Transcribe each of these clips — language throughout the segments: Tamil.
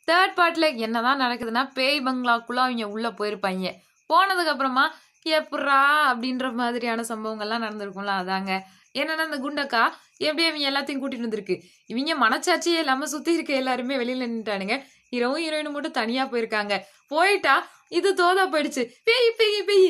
தேர்ட் பார்ட்ல என்னதான் நடக்குதுன்னா பேய் பங்களாக்குள்ள அவங்க உள்ள போயிருப்பாங்க. போனதுக்கு அப்புறமா எப்புட்றா அப்படின்ற மாதிரியான சம்பவங்கள்லாம் நடந்திருக்கும்ல. அதாங்க என்னன்னா அந்த குண்டக்கா எப்படி அவங்க எல்லாத்தையும் கூட்டிட்டு வந்திருக்கு. இவங்க மனச்சாட்சியே இல்லாம சுத்தி இருக்க எல்லாருமே வெளியில நின்னுட்டானுங்க. ஹீரோவும் ஹீரோயினும் மட்டும் தனியா போயிருக்காங்க. போயிட்டா இது தோதா போயிடுச்சு. பேய் பேய் பேய்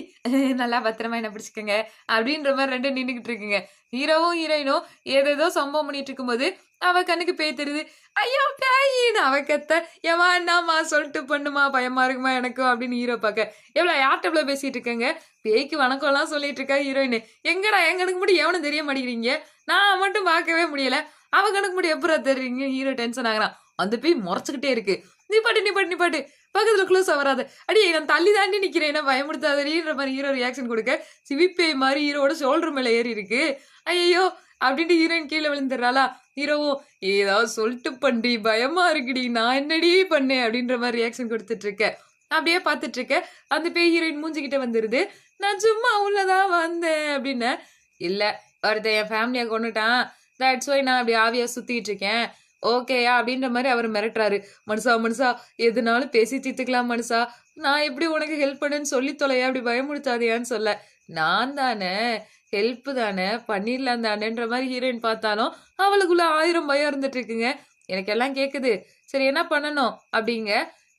நல்லா பத்திரமா என்ன பிடிச்சுக்கங்க அப்படின்ற மாதிரி ரெண்டும் நின்றுகிட்டு இருக்குங்க. ஹீரோவும் ஹீரோயினும் ஏதேதோ சம்பவம் பண்ணிட்டு இருக்கும்போது அவ கண்ணுக்கு பேய் தெரியுது. ஐயோ பேயின்னு அவ கத்த, ஏமா என்னம்மா சொல்லிட்டு பண்ணுமா, பயமா இருக்குமா எனக்கும் அப்படின்னு ஹீரோ பாக்க. எவ்வளவு யார்கிட்ட எவ்வளவு பேசிட்டு இருக்கேங்க, பேய்க்கு வணக்கம் எல்லாம் சொல்லிட்டு இருக்கா ஹீரோயின். எங்கடா எங்க கணக்கு மட்டும் எவனும் தெரிய மாட்டேங்கிறீங்க, நான் மட்டும் பார்க்கவே முடியல, அவ கணக்கு மட்டும் எப்படா தெரியுங்க. ஹீரோ டென்ஷன் ஆகுறான். அந்த பேய் முறைச்சுக்கிட்டே இருக்கு. நீ பாட்டு பக்கத்துல க்ளோஸ் ஆகாத, அடி நான் தள்ளி தாண்டி நிக்கிறேன், என்ன பயமுடுத்தாதீன்ற மாதிரி ஹீரோ ரியாக்ஷன் கொடுக்க சிவிப்பே மாதிரி ஹீரோட ஷோல்டர் மேல ஏறி இருக்கு. ஐயோ அப்படின்ட்டு ஹீரோயின் கீழே விழுந்துடுறாளா. ஹீரோவும் ஏதாவது சொல்லிட்டு பண்டி, பயமா இருக்குடி, நான் என்னடி பண்ணேன் அப்படின்ற மாதிரி ரியாக்ஷன் கொடுத்துட்டு இருக்க. அப்படியே பார்த்துட்டு இருக்க. அந்த பேய் ஹீரோயின் மூஞ்சிக்கிட்ட வந்துருது. நான் சும்மா உள்ளதான் வந்தேன் அப்படின்னு. இல்ல ஒருத்தன் என் ஃபேமிலியை கொண்டுட்டான், தட்ஸ் ஒய் நான் அப்படி ஆவியா சுத்திட்டு இருக்கேன், ஓகேயா அப்படின்ற மாதிரி அவர் மிரட்டுறாரு. மனுஷா எதுனாலும் பேசி தீர்த்துக்கலாம் மனுஷா, நான் எப்படி உனக்கு ஹெல்ப் பண்ணுன்னு சொல்லி தொலையா, அப்படி பயமுடுத்தாதையான்னு சொல்ல. நான் தானே ஹெல்ப் தானே பண்ணிடலாம் தானேன்ற மாதிரி ஹீரோயின் பார்த்தாலும் அவளுக்குள்ள 1000 பயம் இருந்துட்டு இருக்குங்க. எனக்கு எல்லாம் கேக்குது, சரி என்ன பண்ணணும் அப்படிங்க.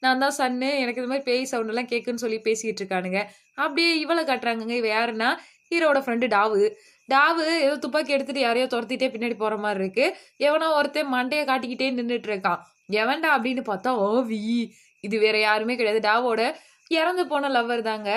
நான் தான் சன்னு, எனக்கு இது மாதிரி பேய் சவுண்ட் எல்லாம் கேக்குன்னு சொல்லி பேசிக்கிட்டு இருக்கானுங்க. அப்படியே இவளை காட்டுறாங்க. இவ யாருன்னா ஹீரோட ஃப்ரெண்டு டாவு. டாவு ஏதோ துப்பாக்கி எடுத்துட்டு யாரையோ துரத்திட்டே பின்னாடி போற மாதிரி இருக்கு. எவனோ ஒருத்தன் மண்டையை காட்டிக்கிட்டே நின்றுட்டு இருக்கான். எவன்டா அப்படின்னு பார்த்தா ஓவி, இது வேற யாருமே கிடையாது, டாவோட இறந்து போன லவ்வர் தாங்க.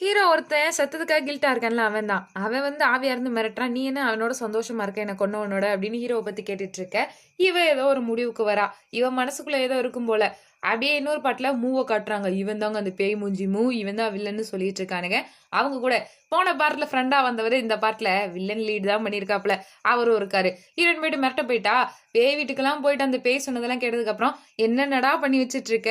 ஹீரோ ஒருத்தன் செத்ததுக்காக கில்ட்டா இருக்கான்ல, அவன் தான். அவன் வந்து ஆவியா இருந்து மிரட்டுறான். நீ என்ன அவனோட சந்தோஷமா இருக்க என்ன கொன்னவனோட அப்படின்னு ஹீரோவை பத்தி கேட்டுட்டு இருக்க. இவ ஏதோ ஒரு முடிவுக்கு வரா. இவன் மனசுக்குள்ள ஏதோ இருக்கும் போல. அப்படியே இன்னொரு பாட்டுல மூவை காட்டுறாங்க. இவன் தாங்க அந்த பேய் மூஞ்சி மூ, இவன் தான் வில்லன்னு சொல்லிட்டு இருக்கானுங்க. அவங்க கூட போன பார்ட்ல ஃப்ரெண்டா வந்தவர் இந்த பார்ட்ல வில்லன் லீட் தான் பண்ணிருக்காப்ல, அவரும் இருக்காரு. ஹீரோயின் போயிட்டு மிரட்ட போயிட்டா. பேய் வீட்டுக்கெல்லாம் போயிட்டு அந்த பேய் சொன்னதெல்லாம் கேட்டதுக்கு அப்புறம் என்னென்னடா பண்ணி வச்சிட்டு இருக்க,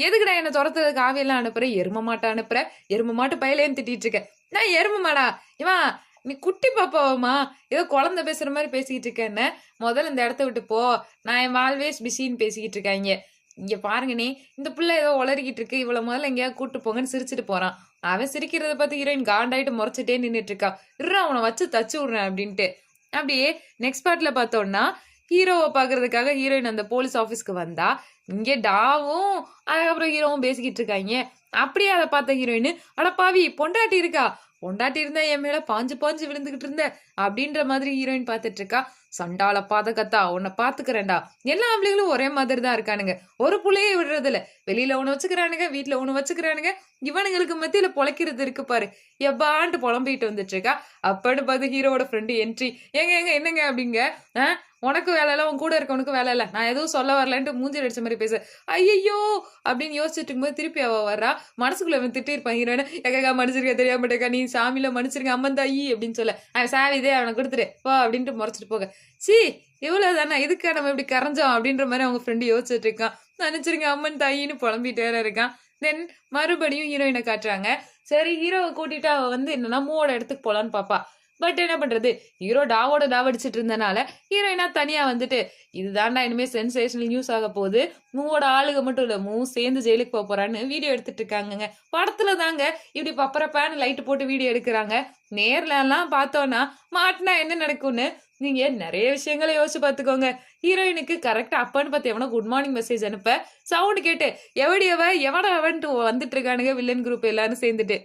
எதுக்குடா என்ன துரத்துறதுக்கு ஆவியெல்லாம் அனுப்புற, எரும மாட்டை அனுப்புற, எரும மாட்டு பயிலேன்னு திட்டிட்டு இருக்க. நான் எரும மாடா, இவன் நீ குட்டி பாப்பாவுமா, ஏதோ குழந்தை பேசுற மாதிரி பேசிக்கிட்டு இருக்கேன்னு, முதல்ல இந்த இடத்த விட்டு போ, நான் என் ஆல்வேஸ் பிஸின்னு பேசிக்கிட்டு இருக்காங்க. இங்க பாருங்கனே, இந்த பிள்ளை ஏதோ உளறிக்கிட்டு இருக்கு, இவ்வளவு முதல்ல எங்கேயாவது கூட்டு போங்கன்னு சிரிச்சுட்டு போறான். அவன் சிரிக்கிறத பார்த்து ஹீரோயின் காண்டாயிட்டு முறைச்சிட்டே நின்றுட்டு இருக்கா. அவனை வச்சு தச்சு விடுறேன் அப்படின்ட்டு. அப்படியே நெக்ஸ்ட் பார்ட்ல பார்த்தோம்னா ஹீரோவை பாக்குறதுக்காக ஹீரோயின் அந்த போலீஸ் ஆபீஸ்க்கு வந்தா. இங்க டாவும் அதுக்கப்புறம் ஹீரோவும் பேசிக்கிட்டு இருக்காங்க. அப்படியே அதை பார்த்த ஹீரோயின், அட பாவி பொண்டாட்டி இருக்கா, பொண்டாட்டி இருந்தா என் மேல பாஞ்சு பாஞ்சு விழுந்துகிட்டு இருந்த அப்படின்ற மாதிரி ஹீரோயின் பார்த்துட்டு இருக்கா. சண்டால பாதகத்தா, உன்னை பாத்துக்கிறேன்டா. எல்லா ஆம்பளைங்களும் ஒரே மாதிரி தான் இருக்கானுங்க, ஒரு புள்ளையே விடுறது இல்ல. வெளியில ஒண்ணு வச்சுக்கிறானுங்க, வீட்டுல ஒண்ணு வச்சுக்கிறானுங்க, இவனுங்களுக்கு மத்தியில பொழைக்கிறது இருக்கு பாரு, எப்பான்ட்டு புலம்பிட்டு வந்துட்டு இருக்கா. அப்பன்னு பார்த்து ஹீரோவோட ஃப்ரெண்டு என்ட்ரி. ஏங்க என்னங்க அப்படிங்க, உனக்கு வேலை இல்லை, உன் கூட இருக்கவனுக்கு வேலை இல்லை, நான் எதுவும் சொல்ல வரலன்ட்டு மூஞ்சி அடிச்ச மாதிரி பேச. ஐயோ அப்படின்னு யோசிச்சுட்டு இருக்கும்போது திருப்பி அவ வர்றா. மனசுக்குள்ள அவன் திட்டிருப்பான் ஹீரோயின, எக்கா மன்னிச்சிருக்க தெரியாமட்டேக்கா, நீ சாமியில மன்னிச்சிருக்க அம்மன் தாயி அப்படின்னு சொல்ல. அவன் சாவி இதே அவனை கொடுத்துரு போ அப்படின்ட்டு முறைச்சிட்டு போக. சி இவ்வளவு தானே, இதுக்கா நம்ம இப்படி கரைஞ்சோம் அப்படின்ற மாதிரி அவங்க ஃப்ரெண்டு யோசிச்சுட்டு இருக்கான். நினைச்சிருங்க அம்மன் தாயின்னு புலம்பிட்டு வேற இருக்கான். தென் மறுபடியும் ஹீரோயினை காட்டுறாங்க. சரி ஹீரோவை கூட்டிட்டு அவ வந்து என்னன்னா மூவோட இடத்துக்கு போலான்னு பாப்பா. பட் என்ன பண்றது, ஹீரோ டாவோட அடிச்சிட்டு இருந்தனால ஹீரோயினா தனியா வந்துட்டு, இதுதான்டா இனிமே சென்சேஷனல் நியூஸ் ஆக போகுது, மூவோட ஆளுக மட்டும் இல்ல, மூ சேர்ந்து ஜெயிலுக்கு போறான்னு வீடியோ எடுத்துட்டு இருக்காங்க. படத்துல தாங்க இப்படி பப்பரப்பான்னு லைட் போட்டு வீடியோ எடுக்கிறாங்க. நேர்ல எல்லாம் பார்த்தோம்னா மாட்டினா என்ன நடக்கும்னு நீங்க நிறைய விஷயங்களை யோசிச்சு பாத்துக்கோங்க. ஹீரோயினுக்கு கரெக்டா அப்பன்னு பார்த்து எவனோ குட் மார்னிங் மெசேஜ் அனுப்ப சவுண்ட் கேட்டு எவட அவன்ட்டு வந்துட்டு இருக்கானுங்க வில்லன் குரூப் எல்லாரும் சேர்ந்துட்டு.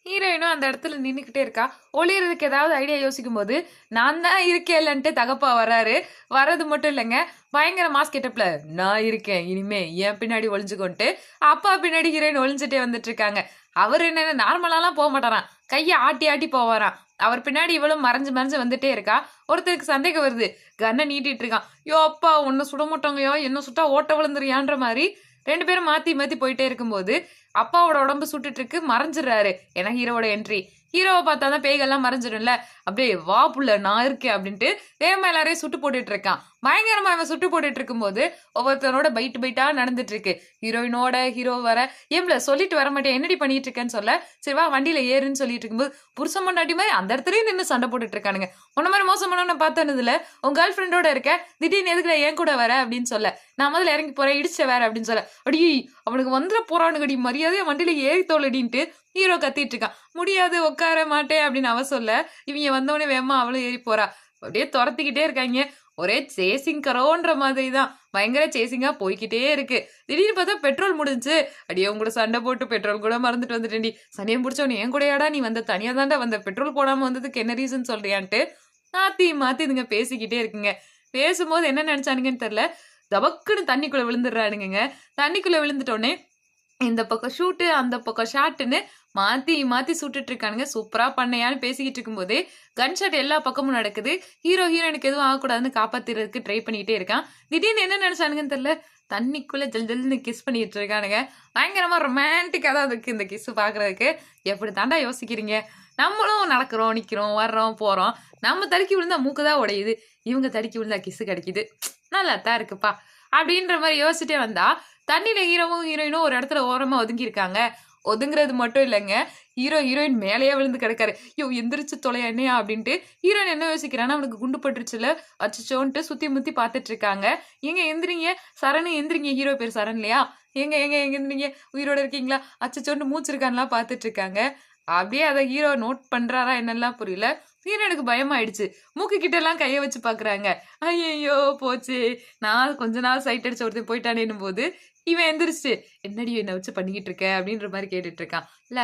ஹீரோயினும் அந்த இடத்துல நின்றுக்கிட்டே இருக்கா. ஒளியறதுக்கு ஏதாவது ஐடியா யோசிக்கும் போது நான் தான் இருக்கேன் இல்லன்ட்டு தகப்பா வர்றது மட்டும் இல்லைங்க, பயங்கர மாஸ் கெட்டப்ல நான் இருக்கேன் இனிமே என் பின்னாடி ஒளிஞ்சுக்கொண்டு அப்பா பின்னாடி ஹீரோயின் ஒளிஞ்சுட்டே வந்துட்டு இருக்காங்க. அவர் என்ன நார்மலாலாம் போக மாட்டாராம், கையை ஆட்டி ஆட்டி போவாராம். அவர் பின்னாடி இவளும் மறைஞ்சு வந்துட்டே இருக்கா. ஒருத்தருக்கு சந்தேகம் வருது, கண்ணை நீட்டிட்டு இருக்கான். யோ அப்பா உன்னை சுட மாட்டாங்கயோ, என்ன சுட்டா ஓட்ட விழுந்துறியான்ற மாதிரி ரெண்டு பேரும் மாத்தி போயிட்டே இருக்கும்போது அப்பாவோட உடம்பு சுட்டுட்டு இருக்கு, மறைஞ்சிடறாரு. ஏன்னா ஹீரோவோட என்ட்ரி. ஹீரோவை பார்த்தாதான் பேய்கள்லாம் மறைஞ்சிடும்ல. அப்படியே வா புள்ள நான் இருக்கேன் அப்படின்ட்டு வேகமா எல்லாரையும் சுட்டு போட்டுட்டு இருக்கான். பயங்கரமா அவன் சுட்டு போட்டுட்டு இருக்கும்போது ஒவ்வொருத்தரோட பைட்டு பைட்டா நடந்துட்டு இருக்கு. ஹீரோயினோட ஹீரோ வர ஏம்ல சொல்லிட்டு வர மாட்டேன் என்னடி பண்ணிட்டு இருக்கேன்னு சொல்ல, சரி வா வண்டியில ஏறுன்னு சொல்லிட்டு இருக்கும்போது புருஷன் பொண்டாட்டி மாதிரி அந்த இடத்துலயும் நின்று சண்டை போட்டுட்டு இருக்கானுங்க. உன்ன மாதிரி மோசமான பார்த்தனதுல உன் கேர்ள் ஃப்ரெண்டோட இருக்க திடீர்னு எதுக்குல என் கூட வர அப்படின்னு சொல்ல, நான் முதல்ல இறங்கி போறேன் இடிச்ச வேற அப்படின்னு சொல்ல, அடி அவனுக்கு வந்துட போறானுங்கடி மரியாதையா வண்டியில ஏறி தோலடின்ட்டு ஹீரோ கத்திட்டு இருக்கான். முடியாது உட்கார மாட்டேன் அப்படின்னு அவ சொல்ல, இவங்க வந்தவொடனே வேமா அவளும் ஏறி போறா. அப்படியே துரத்திக்கிட்டே இருக்காங்க. ஒரே சேசிங் கரோன்ற மாதிரி தான், பயங்கர சேசிங்கா போய்கிட்டே இருக்கு. திடீர்னு பார்த்தா பெட்ரோல் முடிஞ்சு. அடியே உங்க கூட சண்டை போட்டு பெட்ரோல் கூட மறந்துட்டு வந்துட்டேன்டி. சனியம் பிடிச்சவனே என் கூடயாடா நீ வந்த, தனியா தாண்டா வந்த, பெட்ரோல் போடாம வந்ததுக்கு என்ன ரீசன் சொல்றியான்ட்டு மாத்தி மாத்தி இதுங்க பேசிக்கிட்டே இருக்குங்க. பேசும்போது என்ன நினைச்சானுங்கன்னு தெரியல, தபக்குன்னு தண்ணிக்குள்ள விழுந்துடுறானுங்க. தண்ணிக்குள்ள விழுந்துட்டோடனே இந்த பக்கம் ஷூட்டு அந்த பக்கம் ஷாட்டுன்னு மாத்தி மாத்தி சுட்டுட்டு இருக்கானுங்க. சூப்பரா பண்ணையான்னு பேசிக்கிட்டு இருக்கும்போதே கன் ஷாட் எல்லா பக்கமும் நடக்குது. ஹீரோயினுக்கு எதுவும் ஆகக்கூடாதுன்னு காப்பாத்துறதுக்கு ட்ரை பண்ணிட்டே இருக்கான். திடீர்னு என்ன நினைச்சானுங்கன்னு தெரியல, தண்ணிக்குள்ள ஜல் ஜல்னு கிஸ் பண்ணிட்டு இருக்கானுங்க. பயங்கரமா ரொமான்டிக்கா தான் இருக்கு இந்த கிஸ் பாக்குறதுக்கு. எப்படி தாண்டா யோசிக்கிறீங்க? நம்மளும் நடக்கிறோம், நிக்கிறோம், வர்றோம், போறோம். நம்ம தடுக்கி விழுந்தா மூக்குதான் உடையுது, இவங்க தடுக்கி விழுந்தா கிஸ் கிடைக்குது. நல்லா தான் இருக்குப்பா அப்படின்ற மாதிரி யோசிச்சுட்டே வந்தா தண்ணியில ஹீரோவும் ஹீரோயினும் ஒரு இடத்துல ஓரமா ஒதுங்கி இருக்காங்க. ஒதுங்குறது மட்டும் இல்லைங்க, ஹீரோயின் மேலேயே விழுந்து கிடக்காரு. ஐயோ எந்திரிச்சு தொலையா என்னையா அப்படின்ட்டு ஹீரோயின் என்ன யோசிக்கிறான்னா, அவனுக்கு குண்டு பட்டுருச்சுல அச்சோன்ட்டு சுத்தி முத்தி பாத்துட்டு இருக்காங்க. எங்க எந்திரிங்க சரணு எந்திரிங்க, ஹீரோ பேர் சரண் இல்லையா, எங்க எங்க எங்க எந்திரிங்க உயிரோட இருக்கீங்களா அச்சோன்ட்டு மூச்சிருக்கான்லாம் பாத்துட்டு இருக்காங்க. அப்படியே அதை ஹீரோ நோட் பண்றாரா என்னெல்லாம் புரியல. ஹீரோனுக்கு பயமாயிடுச்சு. மூக்கு கிட்ட எல்லாம் கைய வச்சு பாக்குறாங்க. ஐயோ போச்சு, நான் கொஞ்ச நாள் சைட் அடிச்ச ஒருத்தன் போயிட்டானேன்னும் போது இவன் எந்திரிச்சு என்னடி என்ன வச்சு பண்ணிக்கிட்டு இருக்க அப்படின்ற மாதிரி கேட்டுட்டு இருக்கான். இல்ல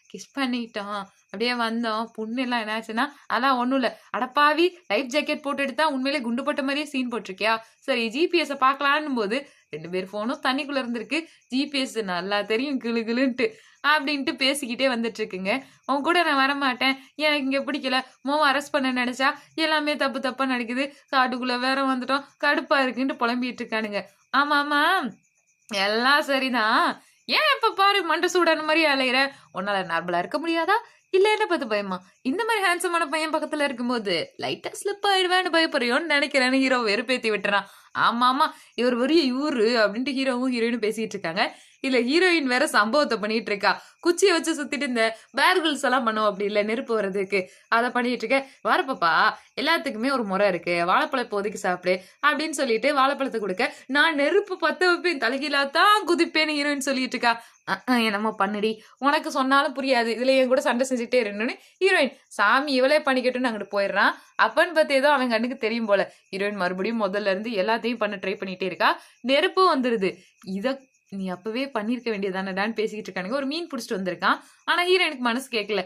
கிஸ் பண்ணிட்டோம் அப்படியே வந்தோம், பொண்ணு எல்லாம் என்னாச்சுன்னா அதான் ஒண்ணும் இல்ல, அடப்பாவி லைஃப் ஜாக்கெட் போட்டு எடுத்தா உண்மையிலே குண்டு போட்ட மாதிரியே சீன் போட்டிருக்கியா, சரி ஜிபிஎஸ் பாக்கலான்னும் போது 2 பேர் போனும் தண்ணிக்குள்ள இருந்திருக்கு, ஜிபிஎஸ் நல்லா தெரியும் கிளு கிளுன்ட்டு அப்படின்ட்டு பேசிக்கிட்டே வந்துட்டு இருக்குங்க. உன் கூட நான் வரமாட்டேன், எனக்கு இங்க பிடிக்கல, மோவ அரெஸ்ட் பண்ண நினைச்சா எல்லாமே தப்பு தப்பா நடக்குது, காட்டுக்குள்ள வேற வந்துட்டோம், கடுப்பா இருக்குன்ட்டு புலம்பிட்டு இருக்கானுங்க. ஆமா ஆமா எல்லாம் சரிதான், ஏன் எப்ப பாரு மண்டை சூடான மாதிரி அலையிற, உன்னால நார்மலா இருக்க முடியாதா, இல்ல என்ன பார்த்து பயமா, இந்த மாதிரி ஹேண்ட்ஸமான பையன் பக்கத்துல இருக்கும்போது லைட்டா ஸ்லிப் ஆயிடுவேன்னு பயப்படுறியோன்னு நினைக்கிறேன்னு ஹீரோ வெறுப்பேத்தி விட்டுறான். ஆமா ஆமா இவர் பெரிய இவரு அப்படின்ட்டு ஹீரோவும் ஹீரோயினும் பேசிட்டு இருக்காங்க. இல்ல ஹீரோயின் வேற சம்பவத்தை பண்ணிட்டு இருக்கா. குச்சியை வச்சு சுத்திட்டு இந்த பேர்கிள்ஸ் எல்லாம் பண்ணுவோம் அப்படி இல்ல நெருப்பு வர்றதுக்கு, அதை பண்ணிட்டு இருக்க. வரப்பப்பா எல்லாத்துக்குமே ஒரு முறை இருக்கு, வாழைப்பழம் இப்போதைக்கு சாப்பிடு அப்படின்னு சொல்லிட்டு வாழைப்பழத்தை கொடுக்க, நான் நெருப்பு பத்த வைப்பேன் தலைகீழா தான் குதிப்பேன்னு ஹீரோயின் சொல்லிட்டு இருக்கா. என்னமோ பண்ணுடி, உனக்கு சொன்னாலும் புரியாது, இதுல என் கூட சண்டை செஞ்சுட்டே இருன்னு ஹீரோயின் சாமி இவளே பண்ணிக்கட்டும்னு அங்கிட்டு போயிடுறான். அப்பன்னு பார்த்து ஏதோ அவன் கண்ணுக்கு தெரியும் போல. ஹீரோயின் மறுபடியும் முதல்ல இருந்து எல்லாத்தையும் பண்ண ட்ரை பண்ணிட்டே இருக்கா. நெருப்பும் வந்துருது. இத நீ அப்பவே பண்ணிருக்க வேண்டியதானடான்னு பேசிக்கிட்டு இருக்கானுங்க. ஒரு மீன் பிடிச்சிட்டு வந்திருக்கான். ஆனா ஹீரோயினுக்கு மனசு கேட்கல.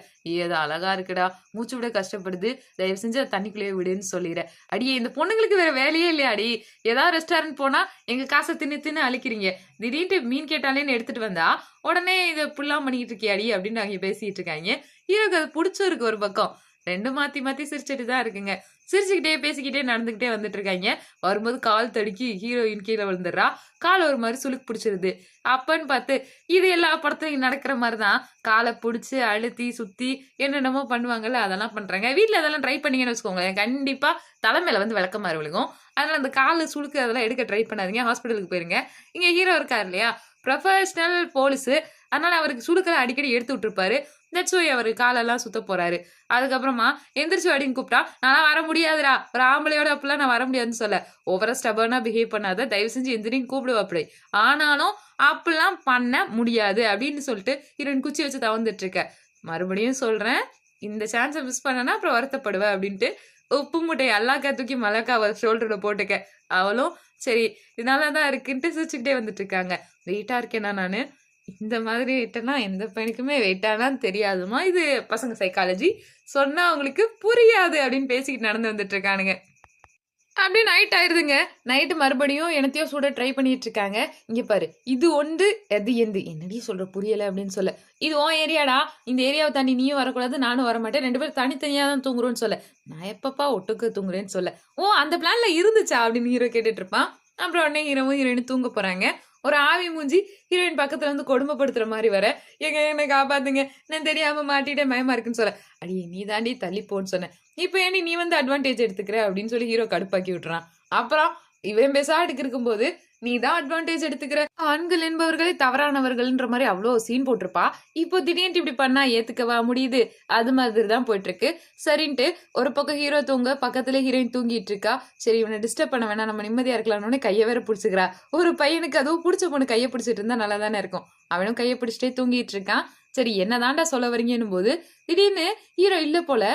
ஏதோ அழகா இருக்குடா, மூச்சு விட கஷ்டப்படுது, தயவு செஞ்சு அதை தண்ணிக்குள்ளேயே விடுன்னு சொல்லிடுற. அடியே இந்த பொண்ணுங்களுக்கு வேற வேலையே இல்லையாடி, ஏதாவது ரெஸ்டாரண்ட் போனா எங்க காசை தின்னு தின்னு அழிக்கிறீங்க, திடீர்னு மீன் கேட்டாலேன்னு எடுத்துட்டு வந்தா உடனே இதை புல்லாம் பண்ணிக்கிட்டு இருக்கியாடி அப்படின்னு அவங்க பேசிட்டு இருக்காங்க. ஹீரோக்கு அது பிடிச்சிருக்கு ஒரு பக்கம். ரெண்டும் மாத்தி மாத்தி சிரிச்சுட்டு தான் இருக்குங்க. சிரிச்சுக்கிட்டே பேசிக்கிட்டே நடந்துகிட்டே வந்துட்டு இருக்காங்க. வரும்போது கால் தடுக்கி ஹீரோயின் கீழே விழுந்துடுறா. கால் ஒரு மாதிரி சுளுக்கு பிடிச்சிருது. அப்பன்னு பார்த்து இது எல்லா படத்துலையும் நடக்கிற மாதிரிதான், காலை பிடிச்சி அழுத்தி சுத்தி என்னென்னமோ பண்ணுவாங்கல்ல, அதெல்லாம் பண்றாங்க. வீட்டுல அதெல்லாம் ட்ரை பண்ணீங்கன்னு வச்சுக்கோங்களேன், கண்டிப்பா தலைமையில வந்து விளக்கமாறு விழுகும். அதனால அந்த காலு சுளுக்கு அதெல்லாம் எடுக்க ட்ரை பண்ணாதீங்க, ஹாஸ்பிட்டலுக்கு போயிருங்க. இங்க ஹீரோ இருக்காரு இல்லையா, ப்ரொஃபஷனல் போலீஸ், அதனால அவருக்கு சுளுக்கெல்லாம் அடிக்கடி எடுத்து விட்டுருப்பாரு. தட்ஸ் வை அவர் காலெல்லாம் சுத்த போறாரு. அதுக்கப்புறமா எந்திரிச்சு அப்படின்னு கூப்பிட்டா நான் வர முடியாதுடா, ஒரு ஆம்பளையோட அப்பெல்லாம் நான் வர முடியாதுன்னு சொல்ல, ஓவரா ஸ்டபர்னா பிஹேவ் பண்ணாத, தயவு செஞ்சு எந்திரின்னு கூப்பிடுவா. அப்படி ஆனாலும் அப்படிலாம் பண்ண முடியாது அப்படின்னு சொல்லிட்டு ஹீரோயின் குச்சி வச்சு தவந்துட்டு இருக்க. மறுபடியும் சொல்றேன், இந்த சான்ஸை மிஸ் பண்ணனா அப்புறம் வருத்தப்படுவேன் அப்படின்ட்டு உப்பு மூட்டை எல்லாக்கா தூக்கி மலக்கா அவ ஷோல்டர்ல போட்டுக்க. அவளும் சரி இதனாலதான் இருக்குன்ட்டு சிரிச்சுக்கிட்டே வந்துட்டு இருக்காங்க. வெயிட்டா இருக்கேனா நானு, இந்த மாதிரி வெயிட்டெல்லாம் எந்த பையனுக்குமே வெயிட்டானான்னு தெரியாதுமா, இது பசங்க சைக்காலஜி, சொன்னா அவங்களுக்கு புரியாது அப்படின்னு பேசிக்கிட்டு நடந்து வந்துட்டு இருக்கானுங்க. அப்படியே நைட் ஆயிருதுங்க. நைட்டு மறுபடியும் என்னத்தையோ சுட ட்ரை பண்ணிட்டு இருக்காங்க. இங்க பாரு, இது ஒன்று எது எந்து என்னடி சொல்ற புரியல அப்படின்னு சொல்ல, இது உன் ஏரியாடா, இந்த ஏரியாவை தாண்டி நீயும் வரக்கூடாது நானும் வரமாட்டேன், 2 பேரும் தனித்தனியா தான் தூங்குறோம்னு சொல்ல, நான் எப்பப்பா ஒட்டுக்கு தூங்குறேன்னு சொல்ல, ஓ அந்த பிளான்ல இருந்துச்சா அப்படின்னு ஹீரோ கேட்டுட்டு இருப்பான். அப்புறம் உடனே ஹீரோவும் ஹீரோயினும் தூங்க போறாங்க. ஒரு ஆவி மூஞ்சி ஹீரோயின் பக்கத்துல வந்து கொடுமைப்படுத்துற மாதிரி வர, எங்க என்ன காப்பாத்துங்க நான் தெரியாம மாட்டிட்டேன் பயமா இருக்குன்னு சொல்ல, அடி நீ தாண்டி தள்ளி போன்னு சொன்னேன், இப்ப ஏன் நீ வந்து அட்வான்டேஜ் எடுத்துக்கிற அப்படின்னு சொல்லி ஹீரோ கடுப்பாக்கி விட்டுறான். அப்புறம் இவன் பெசாட்டுக்கு இருக்கும்போது நீ தான் அட்வான்டேஜ் எடுத்துக்கிற. ஆண்கள் என்பவர்களே தவறானவர்கள்ன்ற மாதிரி அவ்வளோ சீன் போட்டிருப்பா. இப்போ திடீர்னு இப்படி பண்ணா ஏத்துக்கவா முடியுது? அது மாதிரி தான் போயிட்டு இருக்கு. சரின்ட்டு ஒரு பக்கம் ஹீரோ தூங்க, பக்கத்துல ஹீரோயின் தூங்கிட்டு இருக்கா. சரி இவனை டிஸ்டர்ப் பண்ண வேணாம், நம்ம நிம்மதியா இருக்கலாம்னு கையை வேற பிடிச்சிக்கிறா. ஒரு பையனுக்கு அதுவும் பிடிச்ச பொண்ணு கையை பிடிச்சிட்டு இருந்தா நல்லா தானே இருக்கும். அவனும் கையை பிடிச்சிட்டே தூங்கிட்டு இருக்கான். சரி என்னதான்டா சொல்ல வரீங்கன்னும் போது திடீர்னு ஹீரோ இல்ல போல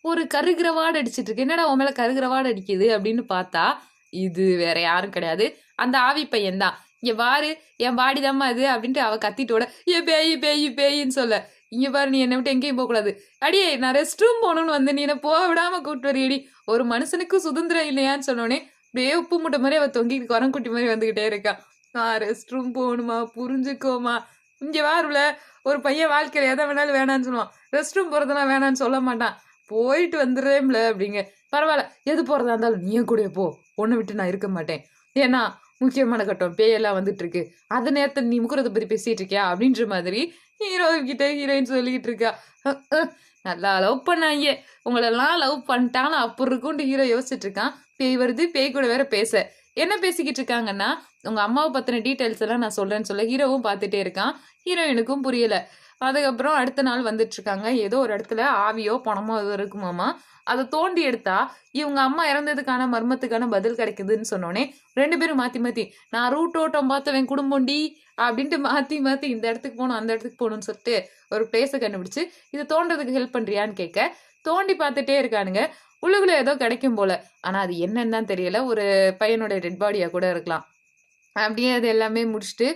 ஒரு கருகிற வாடு அடிச்சிட்டு இருக்கு. என்னடா உன் மேல கருகிற வாடு அடிக்குது அப்படின்னு பார்த்தா இது வேற யாரும் கிடையாது, அந்த ஆவி பையன் தான். இங்க பாரு என் பாடிதாம்மா அது அப்படின்ட்டு அவ கத்திட்டோட ஏ பேயி பேயி பேயின்னு சொல்ல, இங்க பாரு நீ என்னை விட்டு எங்கேயும் போக கூடாது. அடியே நான் ரெஸ்ட் ரூம் போகணும்னு வந்து நீ என்ன போக விடாம கூப்பிட்டு வரியடி. ஒரு மனுஷனுக்கு சுதந்திரம் இல்லையான்னு சொன்னோடனே அப்படியே உப்பு மூட்டை மாதிரி அவ தொங்கி குரங்குட்டி மாதிரி வந்துகிட்டே இருக்கா. ரெஸ்ட் ரூம் போகணுமா புரிஞ்சுக்கோமா. இங்க வாருல ஒரு பையன் வாழ்க்கையில எதை வேணாலும் வேணான்னு சொல்லுவான், ரெஸ்ட் ரூம் போறதெல்லாம் வேணான்னு சொல்ல மாட்டான். போயிட்டு வந்துடுறேன்ல அப்படிங்க. பரவாயில்ல எது போறதா இருந்தாலும் நீயும் கூட போ, உன்னை விட்டு நான் இருக்க மாட்டேன். ஏன்னா முக்கியமான கட்டம் பேயெல்லாம் வந்துட்டு இருக்கு, அது நேரத்தை நீ முக்குறத பத்தி பேசிட்டு இருக்கியா அப்படின்ற மாதிரி ஹீரோ கிட்ட ஹீரோயின் சொல்லிக்கிட்டு இருக்கா. நல்லா லவ் பண்ணாங்க, உங்களெல்லாம் லவ் பண்ணிட்டான்னு அப்படி இருக்கும்னு ஹீரோ யோசிச்சுட்டு இருக்கான். பேய் வருது, பேய் கூட வேற பேச. என்ன பேசிக்கிட்டு இருக்காங்கன்னா உங்க அம்மாவை பத்தின டீட்டெயில்ஸ் எல்லாம் நான் சொல்றேன்னு சொல்ல ஹீரோவும் பார்த்துட்டே இருக்கான். ஹீரோயினுக்கும் புரியல. அதுக்கப்புறம் அடுத்த நாள் வந்துட்டு இருக்காங்க. ஏதோ ஒரு இடத்துல ஆவியோ பணமோ ஏதோ இருக்குமாமா. அதை தோண்டி எடுத்தா இவங்க அம்மா இறந்ததுக்கான மர்மத்துக்கான பதில் கிடைக்குதுன்னு சொன்னோடனே ரெண்டு பேரும் மாத்தி மாத்தி நான் ரூட் ஓட்டம் பார்த்தவன் குடும்பம்டி அப்படின்ட்டு மாத்தி மாத்தி இந்த இடத்துக்கு போகணும் அந்த இடத்துக்கு போகணும்னு சொல்லிட்டு ஒரு பிளேஸை கண்டுபிடிச்சு இதை தோன்றதுக்கு ஹெல்ப் பண்றியான்னு கேட்க தோண்டி பார்த்துட்டே இருக்கானுங்க. உள்ளுக்குள்ள ஏதோ கிடைக்கும் போல, ஆனா அது என்னன்னு தான் தெரியல. ஒரு பையனோட டெட் பாடியா கூட இருக்கலாம். அப்படியே அது எல்லாமே முடிச்சுட்டு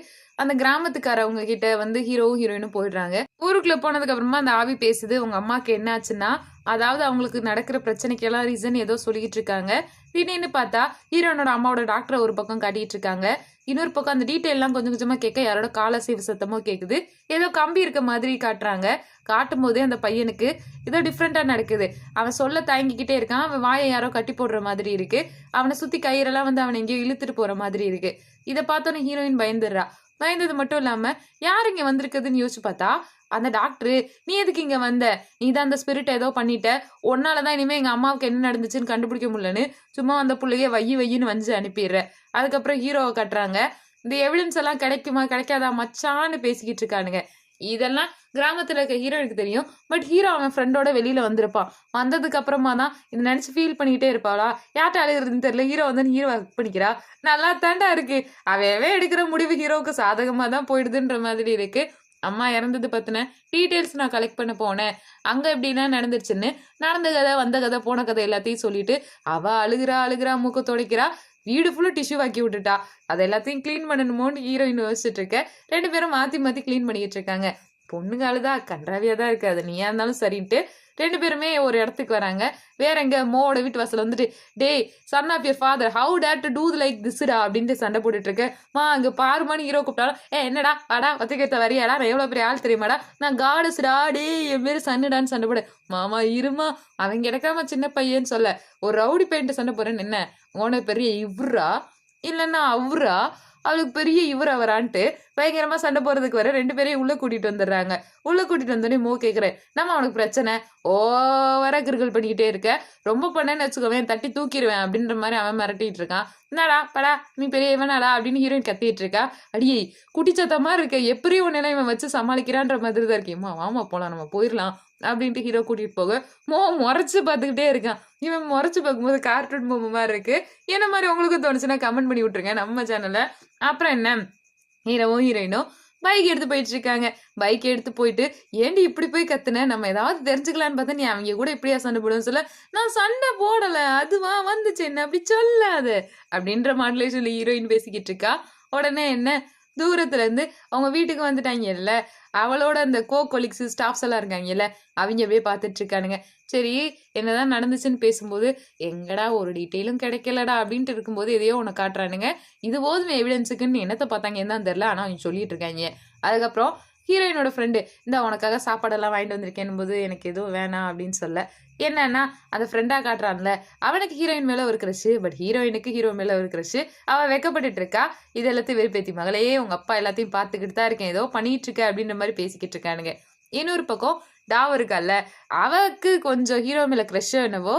அந்த கிராமத்துக்காரவங்க கிட்ட வந்து ஹீரோவும் ஹீரோயினும் போயிடுறாங்க. ஊருக்குள்ள போனதுக்கு அப்புறமா அந்த ஆவி பேசுது. உங்க அம்மாக்கு என்ன ஆச்சுன்னா, அதாவது அவங்களுக்கு நடக்கிற பிரச்சனைக்கெல்லாம் ரீசன் ஏதோ சொல்லிக்கிட்டு இருக்காங்க. திடீர்னு பார்த்தா ஹீரோனோட அம்மாவோட டாக்டரை ஒரு பக்கம் காட்டிட்டு இருக்காங்க. இன்னொரு பக்கம் அந்த டீட்டெயில் எல்லாம் கொஞ்சம் கொஞ்சமா கேட்க யாரோட காலசைவு சத்தமோ கேக்குது. ஏதோ கம்பி இருக்க மாதிரி காட்டுறாங்க. காட்டும் போதே அந்த பையனுக்கு ஏதோ டிஃப்ரெண்டா நடக்குது. அவன் சொல்ல தயங்கிக்கிட்டே இருக்கான். அவன் வாயை யாரோ கட்டி போடுற மாதிரி இருக்கு. அவனை சுத்தி கயிறெல்லாம் வந்து அவனை எங்கேயோ இழுத்துட்டு போற மாதிரி இருக்கு. இதை பார்த்தோன்னே ஹீரோயின் பயந்துடுறா. பயந்தது மட்டும் இல்லாம யார் இங்க வந்திருக்குதுன்னு யோசிச்சு பார்த்தா அந்த டாக்டரு, நீ எதுக்கு இங்க வந்த, நீ தான் அந்த ஸ்பிரிட் ஏதோ பண்ணிட்ட, உன்னாலதான் இனிமே எங்க அம்மாவுக்கு என்ன நடந்துச்சுன்னு கண்டுபிடிக்க முடியலன்னு சும்மா அந்த பிள்ளைய வையின்னு வந்து அனுப்பிடுற. அதுக்கப்புறம் ஹீரோவை கட்டுறாங்க. இந்த எவிடன்ஸ் எல்லாம் கிடைக்குமா கிடைக்காதா மச்சான்னு பேசிக்கிட்டு இருக்கானுங்க. இதெல்லாம் கிராமத்துல இருக்க ஹீரோனுக்கு தெரியும். பட் ஹீரோ அவன் ஃப்ரெண்டோட வெளியில வந்திருப்பான். வந்ததுக்கு அப்புறமா தான் இதை நினைச்சு ஃபீல் பண்ணிக்கிட்டே இருப்பாளா, யார்ட்ட அழுகிறதுன்னு தெரியல. ஹீரோ வந்து ஹீரோ பண்ணிக்கிறா. நல்லா தாண்டா இருக்கு. அவன் எடுக்கிற முடிவு ஹீரோவுக்கு சாதகமா தான் போயிடுதுன்ற மாதிரி இருக்கு. அம்மா இறந்தது பத்தின டீட்டெயில்ஸ் நான் கலெக்ட் பண்ண போனேன். அங்க எப்படின்னா நடந்துருச்சுன்னு நடந்த கதை வந்த கதை போன கதை எல்லாத்தையும் சொல்லிட்டு அவ அழுகிறா மூக்க துடைக்கிறா. வீடு ஃபுல்லா டிஷ்யூ ஆக்கி விட்டுட்டா. அதை எல்லாத்தையும் கிளீன் பண்ணணுமோன்னு ஹீரோயின் யோசிச்சுட்டு இருக்க. ரெண்டு பேரும் மாத்தி மாத்தி கிளீன் பண்ணிக்கிட்டு இருக்காங்க. பொண்ணுங்க அழுதா கன்றாவியா தான் இருக்கு. அது நீயா இருந்தாலும் சரின்ட்டு ரெண்டு பேருமே ஒரு இடத்துக்கு வராங்க. வேற எங்க மோவோட வீட்டு வாசல் வந்துட்டு டே son of your father how dare to do like திஸ்டா அப்படின்ட்டு சண்டை போட்டுட்டு இருக்க. அங்க பாருமான்னு ஹீரோ கூப்பிட்டாலும் என்னடா வாடா ஒத்துக்கத்த வரியாடா, நான் எவ்வளவு பெரிய ஆள் தெரியுமாடா, நான் காடஸ்டா டே என் பேரு சன்னுடான்னு சண்டை போட. மாமா இருமா அவன் கிடக்காம சின்ன பையன்னு சொல்ல ஒரு ரவுடி பையன்ட்டு சண்டை போறேன்னு என்ன உனக்கு பெரிய இவரா இல்லைன்னா அவரா, அவளுக்கு பெரிய இவர் அவரான்ட்டு பயங்கரமா சண்டை போறதுக்கு வர ரெண்டு பேரையும் உள்ள கூட்டிட்டு வந்துடுறாங்க. உள்ள கூட்டிட்டு வந்தோடனே மோ கேக்குறேன், நம்ம அவனுக்கு பிரச்சனை ஓவரா கிரிக்கல் பண்ணிக்கிட்டே இருக்க, ரொம்ப பண்ணேன்னு வச்சுக்கோவேன் தட்டி தூக்கிடுவேன் அப்படின்ற மாதிரி அவன் மிரட்டிட்டு இருக்கான். என்னடா படா நீ பெரிய இவனாடா அப்படின்னு ஹீரோயின் கத்திட்டு இருக்கா. அடியே குட்டிச்சத்தமா இருக்க, எப்படி உன்ன இவன் வச்சு சமாளிக்கிறான்ற மாதிரி தான் இருக்கேம்மா, வாமா போலாம் நம்ம போயிடலாம் அப்படின்ட்டு ஹீரோ கூட்டிட்டு போக முறைச்சு பார்த்துக்கிட்டே இருக்கான். இவன் முறைச்சு பார்க்கும்போது கார்ட்டூன் பொம்மை மாதிரி இருக்கு. என்ன மாதிரி உங்களுக்கு தோணுச்சுன்னா கமெண்ட் பண்ணி விட்டுருங்க நம்ம சேனல்ல. அப்புறம் என்ன, ஹீரோவும் ஹீரோயினும் பைக் எடுத்து போயிட்டு இருக்காங்க. பைக் எடுத்து போயிட்டு ஏண்டி இப்படி போய் கத்துன, நம்ம ஏதாவது தெரிஞ்சுக்கலான்னு பார்த்தா நீ அவங்க கூட இப்படியா சண்டை போடுன்னு சொல்ல, நான் சண்டை போடல அதுவா வந்துச்சு என்ன அப்படி சொல்லாது அப்படின்ற மாதிரிலே சொல்லி ஹீரோயின் பேசிக்கிட்டு இருக்கா. உடனே என்ன தூரத்துல இருந்து அவங்க வீட்டுக்கு வந்துட்டாங்கல்ல, அவளோட அந்த கொலிக்ஸ் ஸ்டாஃப்ஸ் எல்லாம் இருக்காங்கல்ல, அவங்க அப்படியே பார்த்துட்டு இருக்கானுங்க. சரி என்னதான் நடந்துச்சுன்னு பேசும்போது எங்கடா ஒரு டீட்டெயிலும் கிடைக்கலடா அப்படின்ட்டு இருக்கும்போது எதையோ உன்னை காட்டுறானுங்க. இது போதும் எவிடன்ஸுக்குன்னு என்னத்தை பார்த்தாங்க என்னன்னு தெரியல, ஆனா அவங்க சொல்லிட்டு இருக்காங்க. அதுக்கப்புறம் ஹீரோயினோட ஃப்ரெண்டு இந்த உனக்காக சாப்பாடெல்லாம் வாங்கிட்டு வந்திருக்கேன் போது எனக்கு எதுவும் வேணாம் அப்படின்னு சொல்ல, என்னன்னா அந்த ஃப்ரெண்டா காட்டுறான்ல அவனுக்கு ஹீரோயின் மேல ஒரு கிரஷ், பட் ஹீரோயினுக்கு ஹீரோ மேல ஒரு கிரஷ். அவ வெக்கப்பட்டு இருக்கா. இது எல்லாத்தையும் வெறுப்பேத்தி மகளே உங்க அப்பா எல்லாத்தையும் பார்த்துக்கிட்டு தான் இருக்கேன், ஏதோ பண்ணிட்டு இருக்க அப்படின்ற மாதிரி பேசிக்கிட்டு இருக்கானுங்க. இன்னொரு பக்கம் டாவ இருக்கால, அவக்கு கொஞ்சம் ஹீரோ மேல கிரஷ் என்னவோ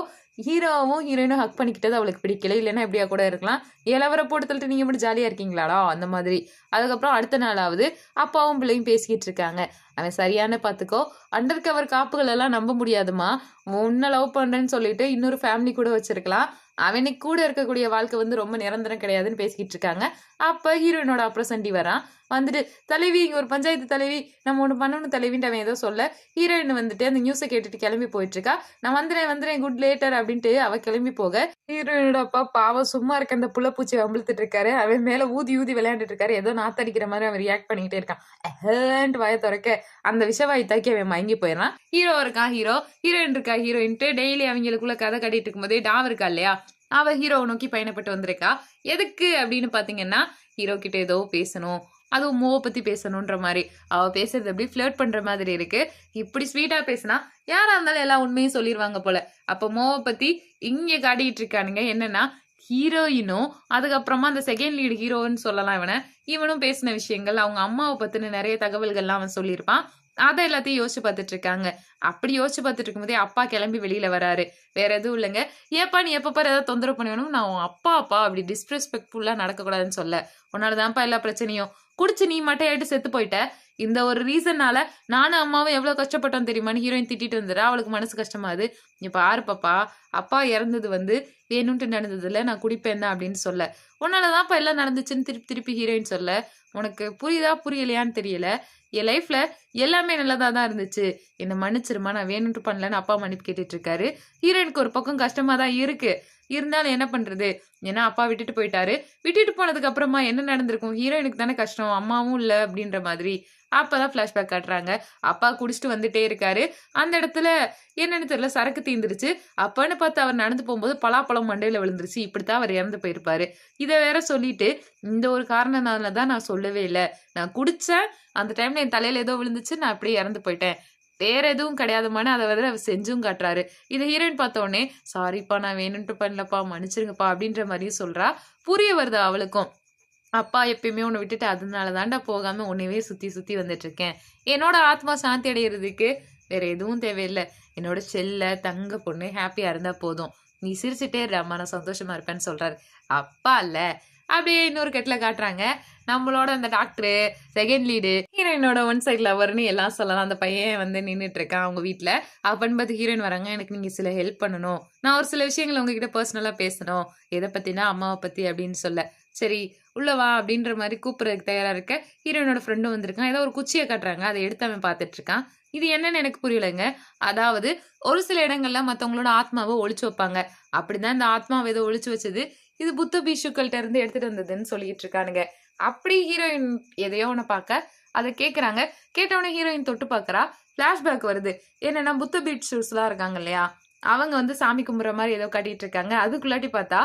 ஹீரோவும் ஹீரோயினும் ஹக் பண்ணிக்கிட்டது அவளுக்கு பிடிக்கல. இல்லைன்னா எப்படியா கூட இருக்கலாம். இளவர போட்டு தள்ளிட்டு நீங்க மட்டும் ஜாலியா இருக்கீங்களாடா அந்த மாதிரி. அதுக்கப்புறம் அடுத்த நாளாவது அப்பாவும் பிள்ளையும் பேசிக்கிட்டு இருக்காங்க. அவன் சரியான பாத்துக்கோ, அண்டர் கவர் காப்புகள் எல்லாம் நம்ப முடியாதுமா. உன்னை லவ் பண்றேன்னு சொல்லிட்டு இன்னொரு ஃபேமிலி கூட வச்சிருக்கலாம். அவனுக்கு கூட இருக்கக்கூடிய வாழ்க்கை வந்து ரொம்ப நிரந்தரம் கிடையாதுன்னு பேசிக்கிட்டு இருக்காங்க. அப்ப ஹீரோயினோட அப்ரசண்டி வரான். வந்துட்டு தலைவி இங்க ஒரு பஞ்சாயத்து தலைவி நம்ம ஒண்ணு பண்ணணும் தலைவின்ட்டு அவன் ஏதோ சொல்ல ஹீரோயின் வந்துட்டு அந்த நியூஸை கேட்டுட்டு கிளம்பி போயிட்டு இருக்கா. நான் வந்துறேன் குட் லேட்டர் அப்படின்ட்டு அவ கிளம்பி போக ஹீரோயினோட அப்பா பாவம் சும்மா இருக்க அந்த புள்ளப்பூச்சி வம்பிழுத்துட்டு இருக்காரு. அவன் மேல ஊதி ஊதி விளையாண்டுட்டு இருக்காரு. ஏதோ நாத்தடிக்கிற மாதிரி அவன் ரியாக்ட் பண்ணிக்கிட்டே இருக்கான். வாய துறக்க அந்த விஷவாய் தாக்கி அவன் மயங்கி போயிடறான். ஹீரோ இருக்கா ஹீரோயின் இருக்கா ஹீரோயின்ட்டு டெய்லி அவங்களுக்குள்ள கதை கட்டிட்டு இருக்கும் போதே டாவ் இருக்கா இல்லையா, அவ ஹீரோவை நோக்கி பயணப்பட்டு வந்திருக்கா. எதுக்கு அப்படின்னு பாத்தீங்கன்னா ஹீரோ கிட்ட ஏதோ பேசணும், அதுவும் மூவ பத்தி பேசணும்ன்ற மாதிரி. அவ பேசுறது எப்படி ஃபிளர்ட் பண்ற மாதிரி இருக்கு. இப்படி ஸ்வீட்டா பேசினா யாரா இருந்தாலும் எல்லா உண்மையும் சொல்லிடுவாங்க போல. அப்ப மூவ பத்தி இங்க காட்டிட்டு இருக்கானுங்க. என்னன்னா ஹீரோயினும் அதுக்கப்புறமா அந்த செகண்ட் லீடு ஹீரோன்னு சொல்லலாம் இவனும் பேசின விஷயங்கள், அவங்க அம்மாவை பத்தின நிறைய தகவல்கள்லாம் அவன் சொல்லியிருப்பான். அதை எல்லாத்தையும் யோசிச்சு பார்த்துட்டு இருக்காங்க. அப்படி யோசிச்சு பார்த்துட்டு இருக்கும்போதே அப்பா கிளம்பி வெளியில வராரு. வேற எதுவும் இல்லைங்க. ஏப்பா நீ எப்ப பாரு ஏதாவது தொந்தரவு பண்ணணும், நான் உன் அப்பா அப்படி டிஸ்ரெஸ்பெக்ட்ஃபுல்லா நடக்கக்கூடாதுன்னு சொல்ல, உன்னாலதான்ப்பா எல்லா பிரச்சனையும். குடிச்சு நீ மட்டையாயிட்டு செத்து போயிட்ட. இந்த ஒரு ரீசன்னால நானும் அம்மாவும் எவ்வளவு கஷ்டப்பட்டோம் தெரியுமான்னு ஹீரோயின் திட்டிட்டு வந்துடுறா. அவளுக்கு மனசு கஷ்டமாது. நீ பாரு பாப்பா, அப்பா இறந்தது வந்து வேணும்ட்டு நடந்ததுல நான் குடிப்பேன் தான் அப்படின்னு சொல்ல, உன்னாலதான்ப்பா எல்லாம் நடந்துச்சுன்னு திருப்பி திருப்பி ஹீரோயின் சொல்ல, உனக்கு புரியுதா புரியலையான்னு தெரியல. என் லைஃப்ல எல்லாமே நல்லதா தான் இருந்துச்சு, என்ன மன்னிச்சிருமா, நான் வேணும்ட்டு பண்ணலன்னு அப்பா மன்னிப்பு கேட்டுட்டு இருக்காரு. ஹீரோயினுக்கு ஒரு பக்கம் கஷ்டமா தான் இருக்கு. இருந்தாலும் என்ன பண்றது, ஏன்னா அப்பா விட்டுட்டு போயிட்டாரு. விட்டுட்டு போனதுக்கு அப்புறமா என்ன நடந்திருக்கும், ஹீரோயினுக்கு தானே கஷ்டம், அம்மாவும் இல்ல அப்படின்ற மாதிரி. அப்பதான் பிளாஷ்பேக் காட்டுறாங்க. அப்பா குடிச்சிட்டு வந்துட்டே இருக்காரு. அந்த இடத்துல என்னன்னு தெரியல சரக்கு தீந்துருச்சு. அப்பன்னு பார்த்து அவர் நடந்து போகும்போது பலாப்பழம் மண்டையில விழுந்துருச்சு. இப்படித்தான் அவர் இறந்து போயிருப்பாரு. இதை வேற சொல்லிட்டு இந்த ஒரு காரணனாலதான் நான் சொல்லவே இல்லை, நான் குடிச்சேன், அந்த டைம்ல என் தலையில ஏதோ விழுந்துச்சு, நான் அப்படியே இறந்து போயிட்டேன், வேற எதுவும் கிடையாதுமான அதை வந்து அவர் செஞ்சும் காட்டுறாரு. இதை ஹீரோயின் பார்த்த உடனே சாரிப்பா நான் வேணும்ட்டு பண்ணலப்பா மன்னிச்சிருங்கப்பா அப்படின்ற மாதிரியும் சொல்றா. புரிய வருது அவளுக்கும். அப்பா எப்பயுமே உன்னை விட்டுட்டு அதனால தாண்டா போகாம உன்னையவே சுத்தி சுத்தி வந்துட்டு இருக்கேன். என்னோட ஆத்மா சாந்தி அடைகிறதுக்கு வேற எதுவும் தேவையில்லை. என்னோட செல்ல தங்க பொண்ணு ஹாப்பியா இருந்தா போதும். நீ சிரிச்சுட்டே இருமா, நான் சந்தோஷமா இருப்பேன்னு சொல்றாரு. அப்பா இல்ல. அப்படியே இன்னொரு கெட்டில காட்டுறாங்க. நம்மளோட அந்த டாக்டரு, செகண்ட் லீடு, ஹீரோயினோட ஒன் சைட் லவர்னு எல்லாம் சொல்லலாம். அந்த பையன் வந்து நின்றுட்டு இருக்கான் அவங்க வீட்டுல. அப்பன்னு பார்த்து ஹீரோயின் வராங்க. எனக்கு நீங்க சில ஹெல்ப் பண்ணணும், நான் ஒரு சில விஷயங்களை உங்ககிட்ட பர்சனலா பேசணும். எதை பத்தினா அம்மாவை பத்தி அப்படின்னு சொல்ல, சரி உள்ள வா அப்படின்ற மாதிரி கூப்பிடுறதுக்கு தயாரா இருக்க. ஹீரோயினோட ஃப்ரெண்டும் வந்திருக்கான். ஏதோ ஒரு குச்சியை காட்டுறாங்க, அதை எடுத்து அவன் பார்த்துட்டு இருக்கான். இது என்னன்னு எனக்கு புரியலைங்க. அதாவது ஒரு சில இடங்கள்ல மத்தவங்களோட ஆத்மாவை ஒழிச்சு வைப்பாங்க. அப்படிதான் இந்த ஆத்மாவை ஏதோ ஒழிச்சு வச்சது, இது புத்த பீஷுக்கள்கிட்ட இருந்து எடுத்துட்டு வந்ததுன்னு சொல்லிட்டு இருக்கானுங்க. அப்படி ஹீரோயின் எதையோ ஒண்ணு பார்க்க அதை கேக்குறாங்க. கேட்டவொடனே ஹீரோயின் தொட்டு பாக்குறா. பிளாஷ்பேக் வருது. என்னன்னா புத்த பீட்ஷூஸ் எல்லாம் இருக்காங்க இல்லையா, அவங்க வந்து சாமி கும்பிட்ற மாதிரி ஏதோ கட்டிட்டு இருக்காங்க. அதுக்குள்ளாட்டி பார்த்தா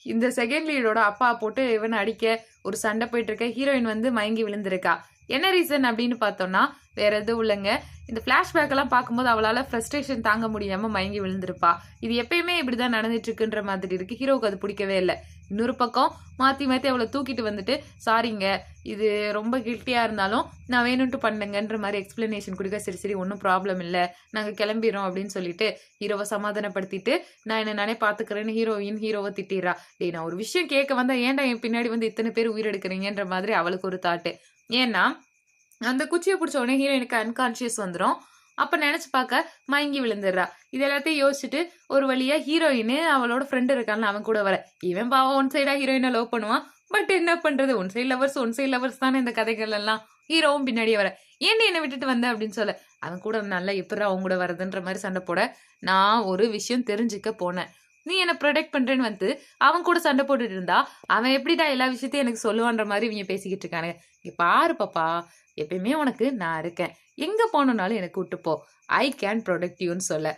இந்த செகண்ட் லீடோட அப்பா போட்டு இவனை அடிக்க ஒரு சண்டை போயிட்டு இருக்க. ஹீரோயின் வந்து மயங்கி விழுந்திருக்கா. என்ன ரீசன் அப்படின்னு பார்த்தோம்னா வேற எதுவும் இல்லைங்க. இந்த பிளாஷ்பேக் எல்லாம் பார்க்கும்போது அவளால ஃப்ரஸ்ட்ரேஷன் தாங்க முடியாம மயங்கி விழுந்திருப்பா. இது எப்பயுமே இப்படிதான் நடந்துட்டு இருக்குன்ற மாதிரி இருக்கு. ஹீரோவுக்கு அது பிடிக்கவே இல்லை. இன்னொரு பக்கம் மாத்தி மாத்தி அவளை தூக்கிட்டு வந்துட்டு சாரிங்க, இது ரொம்ப கில்ட்டியா இருந்தாலும் நான் வேணும்ட்டு பண்ணுங்கன்ற மாதிரி எக்ஸ்பிளனேஷன் கொடுக்க. சரி சரி ஒன்றும் ப்ராப்ளம் இல்லை, நாங்க கிளம்பிடுறோம் அப்படின்னு சொல்லிட்டு ஹீரோவை சமாதானப்படுத்திட்டு நான் என்ன நானே பாத்துக்கிறேன்னு ஹீரோவை திட்டிடுறா. டேய் நான் ஒரு விஷயம் கேட்க வந்தா ஏன்டா என் பின்னாடி வந்து இத்தனை பேர் உயிரெடுக்கிறீங்கன்ற மாதிரி அவளுக்கு ஒரு தாட்டு. ஏன்னா அந்த குச்சியை பிடிச்ச உடனே ஹீரோயினுக்கு அன்கான்சியஸ் வந்துடும். அப்ப நினைச்சு பார்க்க மயங்கி விழுந்துடுறா. இது எல்லாத்தையும் யோசிச்சுட்டு ஒரு வழியா ஹீரோயின் அவளோட ஃப்ரெண்ட் இருக்கான்னு அவன் கூட வர. இவன் பாவம் ஒன் சைடா ஹீரோயினை லவ் பண்ணுவான். பட் என்ன பண்றது, ஒன் சைட் லவர்ஸ் தானே இந்த கதைகள் எல்லாம். ஹீரோவும் பின்னாடியே வர. ஏன் என்னை விட்டுட்டு வந்த அப்படின்னு சொல்ல, அவன் கூட நல்லா எப்படா அவங்க கூட வரதுன்ற மாதிரி சண்டை போட, நான் ஒரு விஷயம் தெரிஞ்சுக்க போனேன், நீ என்ன ப்ரொடெக்ட் பண்றேன்னு வந்து அவன் கூட சண்டை போட்டுட்டு இருந்தா அவன் எப்படிடா எல்லா விஷயத்தையும் எனக்கு சொல்லுவான்ற மாதிரி இவங்க பேசிக்கிட்டு இருக்கானுங்க. இங்க பாரு பாப்பா, எப்பயுமே உனக்கு நான் இருக்கேன், எங்க போனாலும் எனக்கு கூட்டு போ, ஐ கேன் ப்ரொடெக்ட் யூன்னு சொல்ல,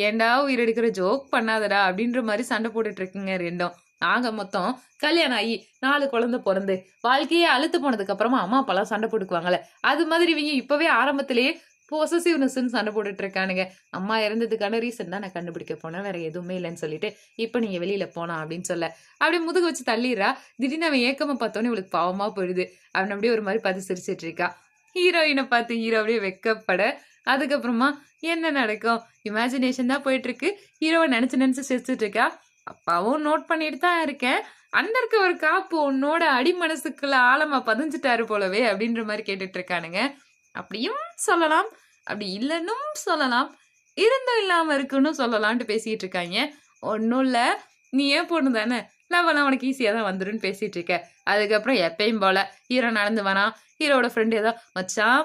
ஏண்டா உயிரெடுக்கிற ஜோக் பண்ணாதடா அப்படின்ற மாதிரி சண்டை போட்டுட்டு இருக்குங்க ரெண்டும். நாங்க மொத்தம் கல்யாணம் ஆகி 4 குழந்தை பிறந்து வாழ்க்கையே அழுத்து போனதுக்கு அப்புறமா அம்மா அப்பாலாம் சண்டை போட்டுக்குவாங்கல்ல, அது மாதிரி இவங்க இப்பவே ஆரம்பத்திலேயே பொசசிவ்னஸ்ன்னு சண்டை போட்டுட்டு இருக்கானுங்க. அம்மா இறந்ததுக்கான ரீசன் தான் நான் கண்டுபிடிக்க போனேன், வேற எதுவுமே இல்லைன்னு சொல்லிட்டு இப்ப நீங்க வெளியில போனா அப்படின்னு சொல்ல, அப்படியே முதுகு வச்சு தள்ளிடுறா. திடீர்னு அவன் ஏக்கமா பார்த்தோன்னே இவளுக்கு பாவமா போயிடுது. அவன் அப்படியே ஒரு மாதிரி பார்த்து சிரிச்சிட்டு இருக்கா. ஹீரோயினை பார்த்து ஹீரோ அப்படியே வெக்கப்பட அதுக்கப்புறமா என்ன நடக்கும்? இமேஜினேஷன் தான் போயிட்டு இருக்கு. ஹீரோவை நினைச்சு நினைச்சு சிரிச்சுட்டு இருக்கா. அப்பாவும் நோட் பண்ணிட்டு தான் இருக்கேன். அண்ணருக்கு ஒரு காப்பு உன்னோட அடி மனசுக்குள்ள ஆழமா பதிஞ்சுட்டாரு போலவே அப்படின்ற மாதிரி கேட்டுட்டு இருக்கானுங்க. அப்படியும் சொல்லலாம், அப்படி இல்லைன்னும் சொல்லலாம், இருந்தும் இல்லாம இருக்குன்னு சொல்லலாம்ட்டு பேசிட்டு இருக்காங்க. ஒன்னும் இல்ல, நீ ஏன் பொண்ணு தானே, லவ்வெல்லாம் உனக்கு ஈஸியா தான் வந்துருன்னு பேசிட்டு இருக்க. அதுக்கப்புறம் எப்பயும் போல ஹீரோ நடந்து வரான். ஹீரோட ஃப்ரெண்டு ஏதோ மச்சான்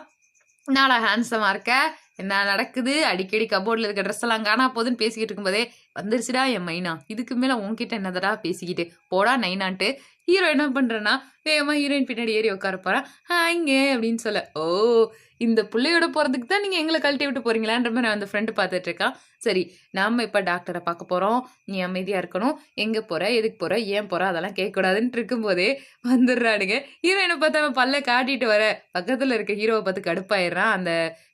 நாளா ஹேண்ட்ஸமா இருக்க, என்ன நடக்குது, அடிக்கடி கபோர்ட்ல இருக்க ட்ரெஸ் எல்லாம் காணா போகுதுன்னு பேசிக்கிட்டு இருக்கும்போதே வந்துருச்சுடா என் மைனா, இதுக்கு மேல உன்கிட்ட என்னதடா பேசிக்கிட்டு போடா நைனான்ட்டு ஹீரோ என்ன பண்றேன்னா வேகமா ஹீரோயின் பின்னாடி ஏறி உட்கார போறான். இங்க அப்படின்னு சொல்ல, ஓ இந்த புள்ளையோட போறதுக்கு தான் நீங்க எங்களை கழட்டி விட்டு போறீங்களான்ற மாதிரி அந்த ஃப்ரெண்டு பார்த்துட்டு இருக்கான். சரி, நாம இப்ப டாக்டரை பார்க்க போறோம், நீ அமைதியா இருக்கணும், எங்க போற, எதுக்கு போற, ஏன் போற, அதெல்லாம் கேட்க கூடாதுன்னு இருக்கும்போதே வந்துடுறானுங்க. ஹீரோயினை பார்த்து அவன் பல்ல காட்டிட்டு வர பக்கத்துல இருக்க ஹீரோவை பார்த்து கடுப்பாயிடுறான் அந்த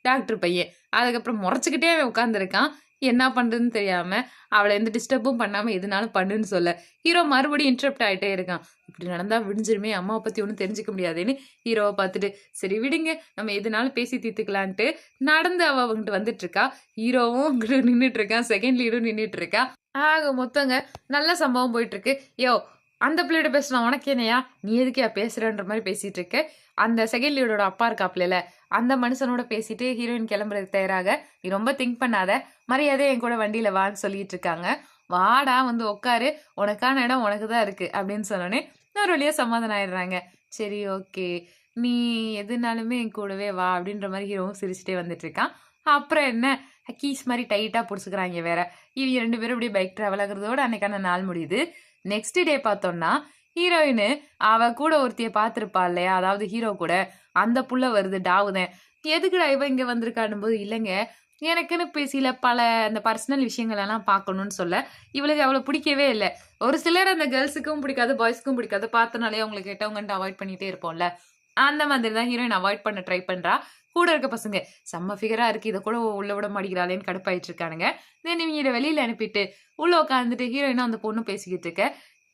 டாக்டர் பையன். அதுக்கப்புறம் முறைச்சுக்கிட்டே அவன் உட்காந்துருக்கான். என்ன பண்றதுன்னு தெரியாம அவளை எந்த டிஸ்டர்பும் பண்ணாம எதுனாலும் பண்ணுன்னு சொல்ல ஹீரோ மறுபடியும் இன்டரப்ட் ஆயிட்டே இருக்கான். இப்படி நடந்தா விடிஞ்சிருமே, அம்மாவை பத்தி ஒன்றும் தெரிஞ்சுக்க முடியாதுன்னு ஹீரோவை பார்த்துட்டு சரி விடுங்க, நம்ம எதுனாலும் பேசி தீர்த்துக்கலான்ட்டு நடந்து அவங்கிட்ட வந்துட்டு இருக்கா. ஹீரோவும் அங்கிட்ட நின்றுட்டு இருக்கான், செகண்ட் லீடும் நின்றுட்டு இருக்கா. மொத்தங்க நல்ல சம்பவம் போயிட்டு இருக்கு. யோ அந்த பிள்ளையோட பேசுனா உனக்கு என்னையா, நீ எதுக்கே பேசுறன்ற மாதிரி பேசிட்டு இருக்க. அந்த செகண்ட் லீடோட அப்பா இருக்காப்ல, அந்த மனுஷனோட பேசிட்டு ஹீரோயின் கிளம்புறதுக்கு தயாராக, நீ ரொம்ப திங்க் பண்ணாத, மரியாதை என் கூட வண்டியில வான்னு சொல்லிட்டு இருக்காங்க. வாடா வந்து உட்காரு, உனக்கான இடம் உனக்கு தான் இருக்கு அப்படின்னு சொன்னோன்னே ஒரு வழியா சமாதானம் ஆயிடுறாங்க. சரி ஓகே, நீ எதுனாலுமே என் கூடவே வா அப்படின்ற மாதிரி ஹீரோவும் சிரிச்சுட்டே வந்துட்டு இருக்கான். அப்புறம் என்ன, கீஸ் மாதிரி டைட்டா பிடிச்சிக்கிறாங்க வேற. இவங்க 2 பேரும் இப்படி பைக் டிராவல் ஆகுறதோட அன்னைக்கான நாள் முடியுது. நெக்ஸ்ட் டே பார்த்தோம்னா ஹீரோயின் அவ கூட ஒருத்திய பார்த்திருப்பா இல்லையா, அதாவது ஹீரோ கூட அந்த புள்ள வருது டாவுதேன். எதுக்குடா இவ இங்க வந்திருக்காடும் போது, இல்லைங்க எனக்குன்னு சில பல அந்த பர்சனல் விஷயங்கள் எல்லாம் பார்க்கணும்னு சொல்ல இவளுக்கு அவ்வளவு பிடிக்கவே இல்லை. ஒரு சிலர் அந்த கேர்ள்ஸுக்கும் பிடிக்காது, பாய்ஸ்க்கும் பிடிக்காது, பார்த்தனாலே அவங்களுக்கு கெட்டவங்கன்ட்டு அவாய்ட் பண்ணிட்டே இருப்போம்ல, அந்த மாதிரி தான் ஹீரோயின் அவாய்ட் பண்ண ட்ரை பண்றா. கூட இருக்க பசங்க செம்ம ஃபிகரா இருக்கு, இதை கூட உள்ள விட மாட்டேங்கிறாளேன்னு கடுப்பாயிட்டு இருக்கானுங்க. தென் இவங்க இதை வெளியில அனுப்பிட்டு உள்ள உட்காந்துட்டு ஹீரோயினும் அந்த பொண்ணும் பேசிக்கிட்டு இருக்க.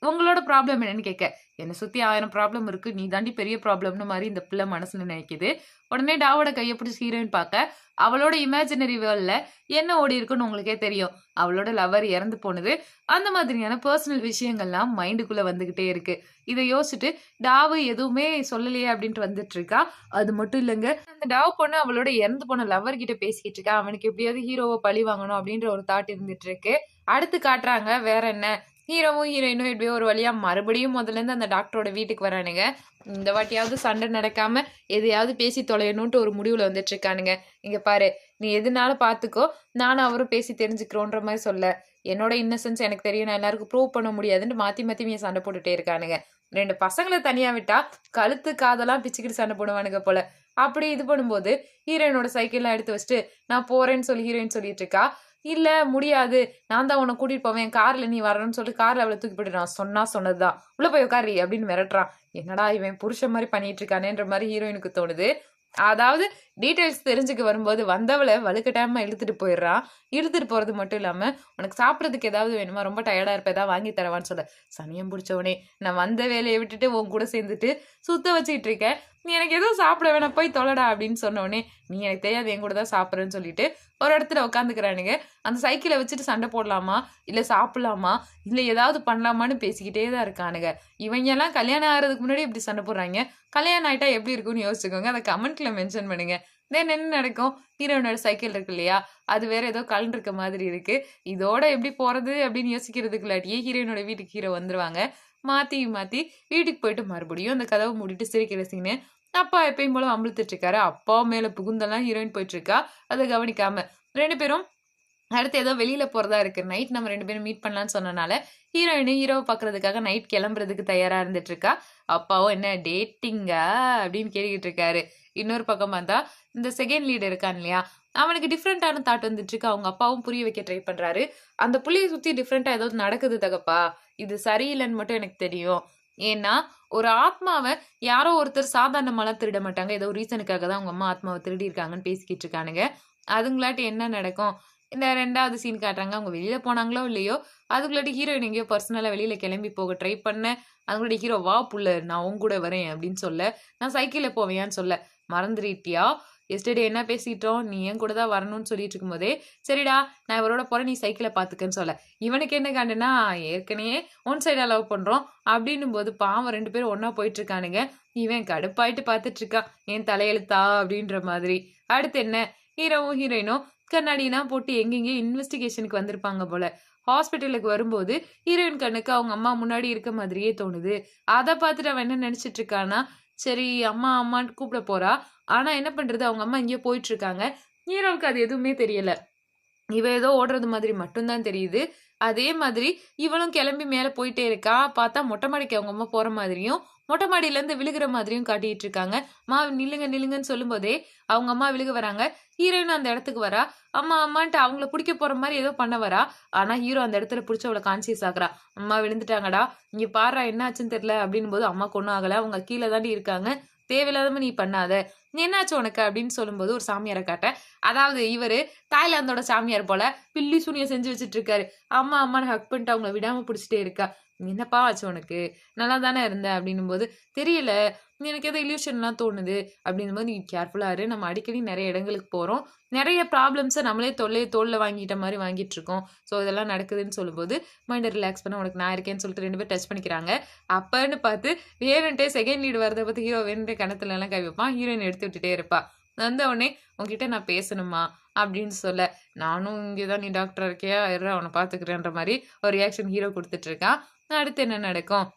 உங்களோட ப்ராப்ளம் என்னன்னு கேட்க, என்னை சுத்தி 1000 ப்ராப்ளம் இருக்கு, நீ தாண்டி பெரிய ப்ராப்ளம்னு மாதிரி இந்த பிள்ளை மனசுல நினைக்குது. உடனே டாவோட கையை பிடிச்சி ஹீரோயின் பார்க்க அவளோட இமேஜினரி வேர்ல்ட்ல என்ன ஓடி இருக்குன்னு உங்களுக்கே தெரியும், அவளோட லவர் இறந்து போனது, அந்த மாதிரியான பர்சனல் விஷயங்கள்லாம் மைண்டுக்குள்ள வந்துகிட்டே இருக்கு. இதை யோசிச்சுட்டு டாவு எதுவுமே சொல்லலையே அப்படின்ட்டு வந்துட்டு இருக்கா. அது மட்டும் இல்லைங்க, அந்த டாவ் பொண்ணு அவளோட இறந்து போன லவர் கிட்ட பேசிக்கிட்டு இருக்கா. அவனுக்கு எப்படியாவது ஹீரோவை பழி வாங்கணும் அப்படின்ற ஒரு தாட் இருந்துட்டு இருக்கு. அடுத்து காட்டுறாங்க வேற என்ன, ஹீரோவும் ஹீரோயினும் எப்படியோ ஒரு வழியா மறுபடியும் முதல்ல இருந்து அந்த டாக்டரோட வீட்டுக்கு வரானுங்க. இந்த வாட்டியாவது சண்டை நடக்காம எதையாவது பேசி தொலையணும்ட்டு ஒரு முடிவுல வந்துட்டு இருக்கானுங்க. இங்க பாரு, நீ எதுனாலும் பாத்துக்கோ, நானும் அவரும் பேசி தெரிஞ்சுக்கிறோன்ற மாதிரி சொல்ல, என்னோட இன்னசென்ஸ் எனக்கு தெரியும், நான் எல்லாருக்கும் ப்ரூவ் பண்ண முடியாதுன்னு மாத்தி மாத்தி சண்டை போட்டுட்டே இருக்கானுங்க. 2 பசங்களை தனியா விட்டா கழுத்து காதெல்லாம் பிச்சுக்கிட்டு சண்டை போடுவானுங்க போல. அப்படி இது பண்ணும்போது ஹீரோயினோட சைக்கிள்லாம் எடுத்து வச்சுட்டு நான் போறேன்னு சொல்லி ஹீரோயின் சொல்லிட்டு இருக்கா. இல்ல முடியாது, நான் தான் உன்னை கூட்டிட்டு போவேன், கார்ல நீ வரணும்னு சொல்லிட்டு கார்ல அவளை தூக்கி போட்டு நான் சொன்னதுதான், உள்ள போய் உட்காரி அப்படின்னு மிரட்டுறான். என்னடா இவன் புருஷன் மாதிரி பண்ணிட்டு இருக்கானேன்ற மாதிரி ஹீரோயினுக்கு தோணுது. அதாவது டீட்டெயில்ஸ் தெரிஞ்சுக்க வரும்போது வந்தவளை வலுக்கட்டாயமா இழுத்துட்டு போயிடுறான். இழுத்துட்டு போறது மட்டும் இல்லாம உனக்கு சாப்பிட்றதுக்கு ஏதாவது வேணுமா, ரொம்ப டயர்டா இருப்ப, ஏதாவது வாங்கி தரவான்னு சொல்ல, சனியம் பிடிச்சவனே நான் வந்த வேலையை விட்டுட்டு உன் கூட சேர்ந்துட்டு சுத்த வச்சுக்கிட்டு இருக்கேன், நீ எனக்கு எதுவும் சாப்பிட வேணாம், போய் தொலைடா அப்படின்னு சொன்னோடனே நீ எனக்கு தெரியாது என் கூட தான் சாப்பிட்றேன்னு சொல்லிட்டு ஒரு இடத்துல உட்காந்துக்கிறானுங்க. அந்த சைக்கிளை வச்சுட்டு சண்டை போடலாமா, இல்ல சாப்பிடலாமா, இல்ல ஏதாவது பண்ணலாமான்னு பேசிக்கிட்டே தான் இருக்கானுங்க. இவங்க எல்லாம் கல்யாணம் ஆகிறதுக்கு முன்னாடி இப்படி சண்டை போடுறாங்க, கல்யாணம் ஆயிட்டா எப்படி இருக்கும்னு யோசிச்சுக்கோங்க, அதை கமெண்ட்ல மென்ஷன் பண்ணுங்க. தென் என்ன நடக்கும், ஹீரோனோட சைக்கிள் இருக்கு இல்லையா, அது வேற ஏதோ கலண்டிருக்க மாதிரி இருக்கு. இதோட எப்படி போறது அப்படின்னு யோசிக்கிறதுக்குள்ளாட்டியே ஹீரோயினோட வீட்டுக்கு ஹீரோ வந்துருவாங்க. மாத்தி மாத்தி வீட்டுக்கு போயிட்டு மறுபடியும் அந்த கதவை மூடிட்டு சிரிக்கிற சீனு. அப்பா எப்பயும் போல அம்பளுத்துட்டு இருக்காரு. அப்பா மேல புகுந்தெல்லாம் ஹீரோயின் போயிட்டு இருக்கா, அதை கவனிக்காம 2 பேரும் அடுத்து ஏதோ வெளியில போறதா இருக்கு, நைட் நம்ம 2 பேரும் மீட் பண்ணலாம்னு சொன்னனால ஹீரோயின் ஹீரோவை பாக்குறதுக்காக நைட் கிளம்புறதுக்கு தயாரா இருந்துட்டு இருக்கா. அப்பாவும் என்ன டேட்டிங்கா அப்படின்னு கேட்டுக்கிட்டு இருக்காரு. இன்னொரு பக்கம் பார்த்தா இந்த செகண்ட் லீடு இருக்கான் இல்லையா, அவனுக்கு டிஃப்ரெண்டான தாட் வந்துட்டு இருக்கு. அவங்க அப்பாவும் புரிய வைக்க ட்ரை பண்றாரு. அந்த புள்ளைய சுத்தி டிஃப்ரெண்டா ஏதாவது நடக்குது தகப்பா, இது சரியில்லைன்னு மட்டும் எனக்கு தெரியும். ஏன்னா ஒரு ஆத்மாவை யாரோ ஒருத்தர் சாதாரணமாலாம் திருட மாட்டாங்க, ஏதோ ரீசனுக்காக தான் அவங்க அம்மா ஆத்மாவை திருடி இருக்காங்கன்னு பேசிக்கிட்டு இருக்கானுங்க. அதுங்களாட்டி என்ன நடக்கும், இந்த 2வது சீன் காட்டுறாங்க. அவங்க வெளியில போனாங்களோ இல்லையோ, அதுக்குள்ளாட்டி ஹீரோயின் எங்கேயோ பர்சனலா வெளியில கிளம்பி போக ட்ரை பண்ண, அதுக்குள்ளாட்டி ஹீரோ வா புள்ள நான் உன் கூட வரேன் அப்படின்னு சொல்ல, நான் சைக்கிள்ல போவேன்னு சொல்ல, மறந்துட்டியா எஸ்டர்டே என்ன பேசிட்டோம், நீ என் கூட தான் வரணும்னு சொல்லிட்டு இருக்கும்போதே, சரிடா நான் இவரோட போறேன், நீ சைக்கிளை பாத்துக்கன்னு சொல்ல. இவனுக்கு என்ன காண்டுனா, ஏற்கனவே ஒன் சைடா லவ் பண்றோம் அப்படின்னும் போது பாவம் 2 பேரும் ஒண்ணா போயிட்டு இருக்கானுங்க. இவன் கடுப்பாயிட்டு பாத்துட்டு இருக்கான், என் தலையெழுத்தா அப்படின்ற மாதிரி. அடுத்து என்ன, ஹீரோவும் ஹீரோயினும் கண்ணாடியெல்லாம் போட்டு எங்கெங்கேயோ இன்வெஸ்டிகேஷனுக்கு வந்திருப்பாங்க போல. ஹாஸ்பிட்டலுக்கு வரும்போது ஹீரோயின் கண்ணுக்கு அவங்க அம்மா முன்னாடி இருக்க மாதிரியே தோணுது. அத பார்த்துட்டு அவன் என்ன நினைச்சிட்டு இருக்கான்னா, சரி அம்மா அம்மான்னு கூப்பிட போறா. ஆனா என்ன பண்றது, அவங்க அம்மா எங்கேயோ போயிட்டு இருக்காங்க. ஹீரோவுக்கு அது எதுவுமே தெரியல. இவ ஏதோ ஓடுறது மாதிரி மட்டும் தான் தெரியுது. அதே மாதிரி இவளும் கிளம்பி மேல போயிட்டே இருக்கா. பார்த்தா மொட்டை மாடிக்கு அவங்க அம்மா போற மாதிரியும், மொட்டை மாடியிலேருந்து விழுகுற மாதிரியும் காட்டிட்டு இருக்காங்க. "அம்மா நில்லுங்க நில்லுங்கன்னு" சொல்லும்போதே அவங்க அம்மா விழுக வராங்க. ஹீரோயின் அந்த இடத்துக்கு வரா. அம்மா அம்மான்ட்டு அவங்கள புடிக்க போற மாரி ஏதோ பண்ண வரா. ஆனா ஹீரோ அந்த இடத்துல புடிச்சு அவள கான்ஷியஸ் ஆக்குறா. "அம்மா விழுந்துட்டாங்கடா. இங்க பார்றா என்ன ஆச்சுன்னு தெரியல" அப்படின்னும்போது, "அம்மாக்கு ஒண்ணும் ஆகல. அவங்க கீழ தாண்டி இருக்காங்க. தேவையில்லாம நீ பண்ணாத. என்னாச்சு உனக்கு?" அப்படின்னு சொல்லும்போது ஒரு சாமியார காட்ட. அதாவது இவரு தாய்லாந்தோட சாமியார் போல பில்லி சூனியம் செஞ்சு வச்சுட்டு இருக்காரு. அம்மா அம்மான்னு ஹக் பண்ணிட்டு அவங்கள விடாம புடிச்சுட்டே இருக்கா. "என்னப்பா ஆச்சு உனக்கு? நல்லா தானே இருந்த?" அப்படின்னும்போது, "தெரியல. எனக்கு ஏதோ இல்யூஷன்லாம் தோணுது." அப்படின்னும்போது, "நீ கேர்ஃபுல்லா இரு. நம்ம அடிக்கடி நெறைய இடங்களுக்கு போறோம். நெறைய ப்ராப்ளம்ஸ நம்மளே தோள்ல வாங்கிட்ட மாரி வாங்கிட்டு இருக்கோம். ஸோ இதெல்லாம் நடக்குதுன்னு" சொல்லும்போது, மைண்ட ரிலாக்ஸ் பண்ண உனக்கு நான் இருக்கேன்னு சொல்லிட்டு 2 பேரும் டச் பண்ணிக்கிறாங்க. அப்பன்னு பார்த்து வேணுன்ட்டே செகண்ட் லீட் வரத பார்த்து ஹீரோ வேணுன்ட்டே கன்னத்துலலாம் கை வைப்பான். ஹீரோயின் எடுத்து விட்டுட்டே இருப்பா. வந்த உடனே, "உன்கிட்ட நான் பேசணுமா?" அப்படின்னு சொல்ல, "நானும் இங்க தான், நீ டாக்டரா இருக்கியா? இருடா உன்ன பார்த்துக்கிறேன்ற" மாரி ஒரு ரியாக்ஷன் ஹீரோ குடுத்துட்டு இருக்கான். அடுத்து என்ன நடக்கும்?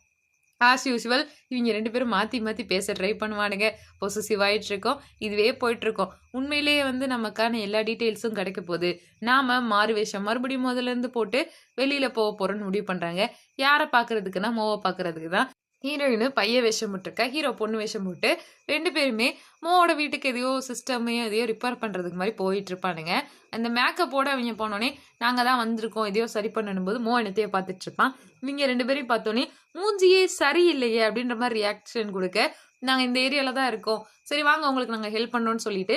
ஆஸ் யூசுவல் இவங்க 2 பேரும் மாத்தி மாத்தி பேச ட்ரை பண்ணுவானுங்க. பொசசிவ் ஆயிட்டு இருக்கும். இதுவே போயிட்டு இருக்கும். உண்மையிலேயே வந்து நமக்கான எல்லா டீட்டெயில்ஸும் கிடைக்க போது. நாம மாறு வேஷம் மறுபடியும் முதல்ல இருந்து போட்டு வெளியில போறோம்னு முடிவு பண்றாங்க. யார பார்க்கறதுக்குன்னா, மோவ பார்க்கறதுக்கு தான். ஹீரோயின் பையன் வேஷம் போட்டுருக்கா. ஹீரோ பொண்ணு வேஷம் போட்டு 2 பேருமே மோவோட வீட்டுக்கு எதையோ சிஸ்டமையோ எதையோ ரிப்பேர் பண்றதுக்கு மாரி போயிட்டு இருப்பானுங்க. அந்த மேக்கப்போட அவிங்க போனோனே, "நாங்க தான் வந்திருக்கோம். எதையோ சரி பண்ணணும்போது" மோ என்னத்தையோ பார்த்துட்டு இருப்பான். இவிங்க 2 பேரையும் பார்த்தோனே, "மூஞ்சியே சரியில்லையே" அப்படின்ற மாரி ரியாக்ஷன் குடுக்க, "நாங்க இந்த ஏரியால தான் இருக்கோம். சரி வாங்க உங்களுக்கு நாங்க ஹெல்ப் பண்றோம்னு" சொல்லிட்டு,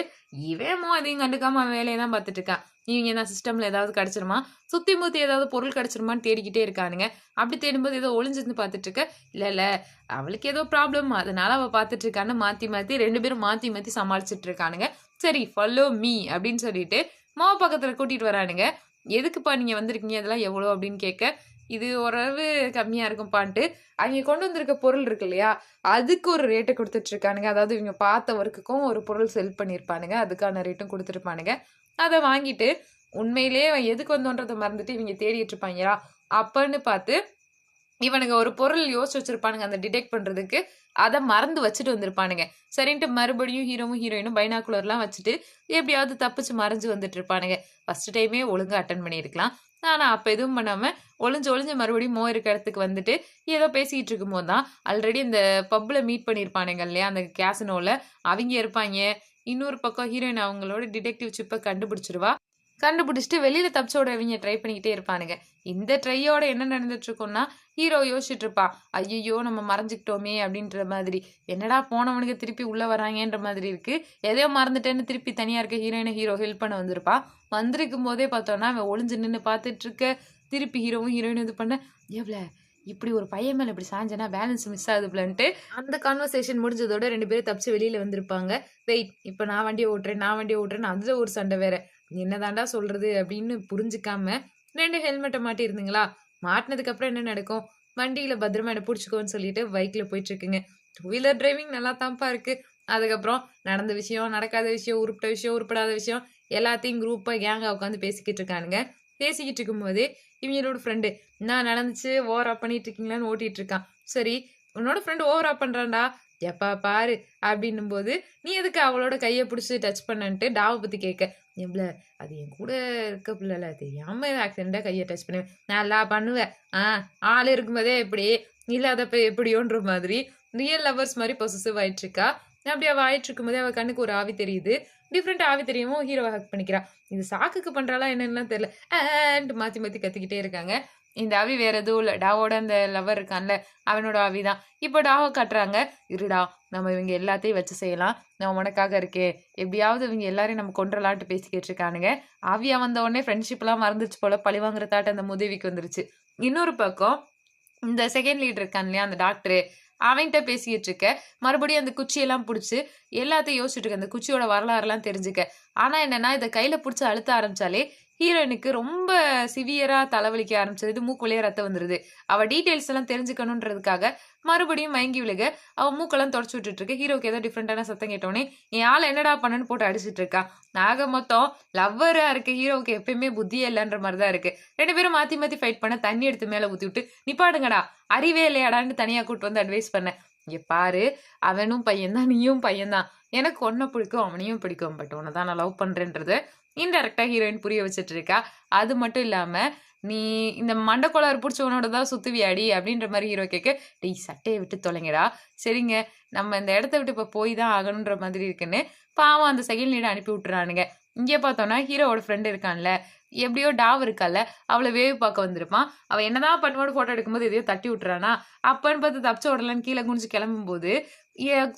இவன் மோ எதையும் கண்டுக்காம அவன் வேலைய தான் பார்த்துட்டு இருக்கான். இவங்க என்ன சிஸ்டம்ல ஏதாவது கிடைச்சிருமா? சுத்தி முத்தி ஏதாவது பொருள் கிடைச்சிருமான்னு தேடிக்கிட்டே இருக்கானுங்க. அப்படி தேடும்போது ஏதோ ஒளிஞ்சிருந்து பார்த்துட்டு இருக்க, "இல்ல இல்ல அவளுக்கு ஏதோ ப்ராப்ளம். அதனால அவ பார்த்துட்டு இருக்கான்னு" மாத்தி மாத்தி 2 பேரும் மாத்தி மாத்தி சமாளிச்சுட்டு இருக்கானுங்க. சரி ஃபாலோ மீ அப்படின்னு சொல்லிட்டு மாமா பக்கத்துல கூட்டிட்டு வரானுங்க. "எதுக்குப்பா நீங்க வந்திருக்கீங்க? இதெல்லாம் எவ்வளோ?" அப்படின்னு கேட்க, "இது ஓரளவு கம்மியா இருக்கும்ப்பான்ட்டு" அவிங்க கொண்டு வந்திருக்க பொருள் இருக்கு இல்லையா? அதுக்கு ஒரு ரேட்ட குடுத்துட்டு இருக்கானுங்க. அதாவது இவங்க பார்த்த ஒர்க்குக்கும் ஒரு பொருள் செல் பண்ணியிருப்பானுங்க. அதுக்கான ரேட்டும் குடுத்துருப்பானுங்க. அத வாங்கிட்டு உண்மையிலேயே அவன் எதுக்கு வந்தோன்றத மறந்துட்டு இவங்க தேடிட்டு இருப்பாய்ங்களா? அப்பன்னு பார்த்து இவனுங்க ஒரு பொருள் யோசிச்சு வச்சிருப்பானுங்க அந்த டிடெக்ட் பண்றதுக்கு. அத மறந்து வச்சுட்டு வந்திருப்பானுங்க. சரின்ட்டு மறுபடியும் ஹீரோவும், ஹீரோயினும் பைனாகுலர்லாம் வச்சுட்டு எப்படியாவது தப்பிச்சு மறைஞ்சு வந்துட்டு இருப்பானுங்க. ஃபர்ஸ்ட் டைமே ஒழுங்கா அட்டெண்ட் பண்ணியிருக்கலாம். ஆனா அப்ப எதுவும் பண்ணாம ஒளிஞ்சு ஒளிஞ்சு மறுபடியும் மோ இருக்க இடத்துக்கு வந்துட்டு ஏதோ பேசிக்கிட்டு இருக்கும்போது தான் ஆல்ரெடி இந்த பப்ல மீட் பண்ணியிருப்பானுங்க இல்லையா? அந்த கேசினோல அவிங்க இருப்பாய்ங்க. இன்னொரு பக்கம் ஹீரோயின் அவங்களோட டிடெக்டிவ் சிப்ப கண்டுபிடிச்சுருவா. கண்டுபிடிச்சுட்டு வெளியில தப்பிச்சு ஓட ட்ரை பண்ணிக்கிட்டே இருப்பானுங்க. இந்த ட்ரையோட என்ன நடந்துட்டு இருக்கும்னா, ஹீரோ யோசிச்சுட்டு இருப்பான். "ஐய்யய்யோ! நம்ம மறைஞ்சுக்கிட்டோமே!" அப்படின்ற மாதிரி. என்னடா போனவனுங்க திருப்பி உள்ள வராங்கன்ற மாதிரி இருக்கு. எதையோ மறந்துட்டேன்னு திருப்பி தனியா இருக்க ஹீரோயின ஹீரோ ஹெல்ப் பண்ண வந்திருப்பான். வந்திருக்கும் போதே பார்த்தோம்னா, அவன் ஒளிஞ்சு நின்னு பார்த்துட்டு இருக்க. திருப்பி ஹீரோவும் ஹீரோயினும் இது பண்ண, "ஏவ்ல இப்படி ஒரு பையன் மேல இப்படி சாஞ்சேன்னா பேலன்ஸ் மிஸ் ஆகுதுப்லன்ட்டு" அந்த கான்வர்சேஷன் முடிஞ்சதோட 2 பேரும் தப்பிச்சு வெளியில வந்திருப்பாங்க. வெயிட் இப்ப நான் வண்டிய ஓட்டுறேன், நான் வண்டிய ஓட்டுறேன்னு அதுல ஒரு சண்டை வேற. என்னதான்டா சொல்றது அப்படின்னு புரிஞ்சுக்காம 2 ஹெல்மெட்ட மாட்டியிருந்தீங்களா? மாட்டுனதுக்கு அப்புறம் என்ன நடக்கும்? வண்டியில பத்திரமா என்ன புடிச்சுக்கோன்னு சொல்லிட்டு பைக்ல போயிட்டு இருக்குங்க. டூ வீலர் டிரைவிங் நல்லா தான்ப்பா இருக்கு. அதுக்கப்புறம் நடந்த விஷயம், நடக்காத விஷயம், உருப்பிட்ட விஷயம், உருப்படாத விஷயம் எல்லாத்தையும் குரூப்பா கேங்கா உட்காந்து பேசிக்கிட்டு இருக்கானுங்க. பேசிக்கிட்டு இருக்கும்போதே இவங்களோட ஃப்ரெண்டு, "என்ன நடந்துச்சு? ஓவரா பண்ணிட்டு இருக்கீங்களான்னு" ஓட்டிட்டு இருக்கான். சரி, "உன்னோட ஃப்ரெண்ட் ஓவரா பண்றான்டா. எப்பா பாரு" அப்படின்னும்போது, "நீ எதுக்கு அவளோட கைய புடிச்சு டச் பண்ணன்ட்டு" டாவ பத்தி கேட்க, "எவ்ள அது என் கூட இருக்க புள்ளல. தெரியாம ஆக்சிடென்ட்டா கைய டச் பண்ணுவேன். நல்லா பண்ணுவேன். ஆ ஆள் இருக்கும்போதே இப்படி, இல்லாதப்ப எப்படியோன்ற" மாதிரி ரியல் லவ்வர்ஸ் மாரி பொசசிவ் ஆயிட்டு இருக்கா. அப்படி அவ ஆயிட்டு இருக்கும்போதே அவ கண்ணுக்கு ஒரு ஆவி தெரியுது. டிஃபரெண்ட் ஆவி தெரியவும் ஹீரோவ ஹக் பண்ணிக்கிறா. இது சாக்குக்கு பண்றாளா என்னன்னுலாம் தெரியல. ஆன்ட்டு மாத்தி மாத்தி கத்திக்கிட்டே இருக்காங்க. இந்த ஆவி வேற எதுவும் இல்ல. டாவோட அந்த லவ்வர் இருக்கான்ல, அவனோட ஆவி தான். இப்போ டாவ காட்டுறாங்க. "இருடா, நம்ம இவங்க எல்லாத்தையும் வச்சு செய்யலாம். நான் உனக்காக இருக்கேன். எப்படியாவது இவங்க எல்லாரையும் நம்ம கொன்றலான்ட்டு" பேசிக்கிட்டு இருக்கானுங்க. ஆவியா வந்த உடனே ஃப்ரெண்ட்ஷிப்லாம் மறந்துருச்சு போல. பழிவாங்குற தாட் அந்த முதேவிக்கு வந்துருச்சு. இன்னொரு பக்கம் இந்த செகண்ட் லீட் இருக்கான் இல்லையா? அந்த டாக்டரு. அவன்கிட்ட பேசிக்கிட்டு இருக்க. மறுபடியும் அந்த குச்சியெல்லாம் புடிச்சு எல்லாத்தையும் யோசிச்சுட்டு இருக்க. அந்த குச்சியோட வரலாறுலாம் தெரிஞ்சுக்க. ஆனா என்னன்னா, இத கையில புடிச்சு அழுத்த ஆரம்பிச்சாலே, ஹீரோயினுக்கு ரொம்ப சிவியரா தலைவலிக்க ஆரம்பிச்சது. மூக்கு வழியா ரத்தம் வந்துருது. அவ டீட்டெயில்ஸ் எல்லாம் தெரிஞ்சுக்கணுன்றதுக்காக மறுபடியும் மயங்கி விழுக, அவ மூக்கெல்லாம் தொடச்சு விட்டுட்டு இருக்கு. ஹீரோக்கு ஏதோ டிஃபரெண்டான சத்தம் கேட்டோனே, என் ஆள என்னடா பண்ணன்னு போட்டு அடிச்சிட்டு இருக்கா. ஆக மொத்தம் லவ்வரா இருக்க ஹீரோவுக்கு எப்பயுமே புத்தியே இல்லன்ற மாரி தான் இருக்கு. 2 பேரும் மாத்தி மாத்தி ஃபைட் பண்ண தண்ணி எடுத்து மேல ஊத்தி விட்டு, "நிப்பாட்டுங்கடா, அறிவே இல்லையாடான்னு" தனியா கூட்டு வந்து அட்வைஸ் பண்ணேன். "இங்க பாரு, அவனும் பையன் தான், நீயும் பையன் தான். எனக்கு உன்ன பிடிக்கும், அவனையும் பிடிக்கும். பட் உன்ன தான் நான் லவ் பண்றேன்றத" இன்டைரக்ட்டா ஹீரோயின் புரிய வச்சுட்டு இருக்கா. அது மட்டும் இல்லாம, "நீ இந்த மண்டைக்கோளாறு புடிச்சவனோட தான் சுத்துவியாடி?" அப்படின்ற மாரி ஹீரோ கேட்க, "டேய் சட்டைய விட்டு தொலைங்கடா. சரிங்க, நம்ம இந்த இடத்த விட்டு இப்ப போய் தான் ஆகணுன்ற மாதிரி இருக்குன்னு" பாவம் அந்த செகண்ட் லீட அனுப்பி விட்டுறானுங்க. இங்க பார்த்தோம்னா, ஹீரோவோட ஃப்ரெண்ட் இருக்கான்ல, எப்படியோ டாவ் இருக்கால்ல, அவள வேவ் பார்க்க வந்திருப்பான். அவ என்னதான் பண்ணுவான்னு ஃபோட்டோ எடுக்கும்போது எதையோ தட்டி விட்டுறானா, அப்பன்னு பார்த்து தப்பிச்சு ஓடலான்னு கீழ குனிஞ்சு கிளம்பும்போது,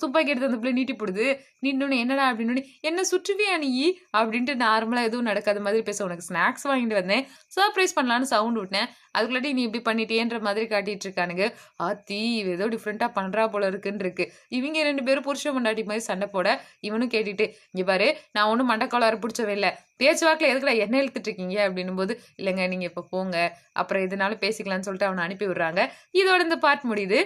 துப்பாக்கி எடுத்து அந்த பிள்ளை நீட்டி போடுது. நின்னோனே, "என்னடா?" அப்படின்னோனே, "என்ன சுற்றுவியா நீயி?" அப்படின்ட்டு நார்மலா எதுவும் நடக்காத மாதிரி பேச, "உனக்கு ஸ்நாக்ஸ் வாங்கிட்டு வந்தேன். சர்ப்ரைஸ் பண்ணலான்னு சவுண்ட் விட்டேன். அதுக்குள்ளாட்டி நீ இப்படி பண்ணிட்டியேன்ற மாதிரி காட்டிட்டு இருக்கானுங்க. ஆத்தி! இவ ஏதோ டிஃபரெண்ட்டா பண்றா போல இருக்குன்னு இருக்கு. இவிங்க 2 பேரும் புருஷன் பொண்டாட்டி மாரி சண்டை போட, இவனும் கேட்டுட்டு, "இங்க பாரு, நான் ஒண்ணும் மண்டைக்கோளாறு புடிச்சவன் இல்ல. பேச்சுவாக்குல எதுக்குடா என்ன இழுத்துட்டு இருக்கீங்க?" அப்படின்னும்போது, "இல்லங்க நீங்க இப்ப போங்க. அப்புறம் எதுனாலும் பேசிக்கலாம்ன்னு" சொல்லிட்டு அவன அனுப்பி விடுறாங்க. இதோட இந்த பார்ட் முடியுது.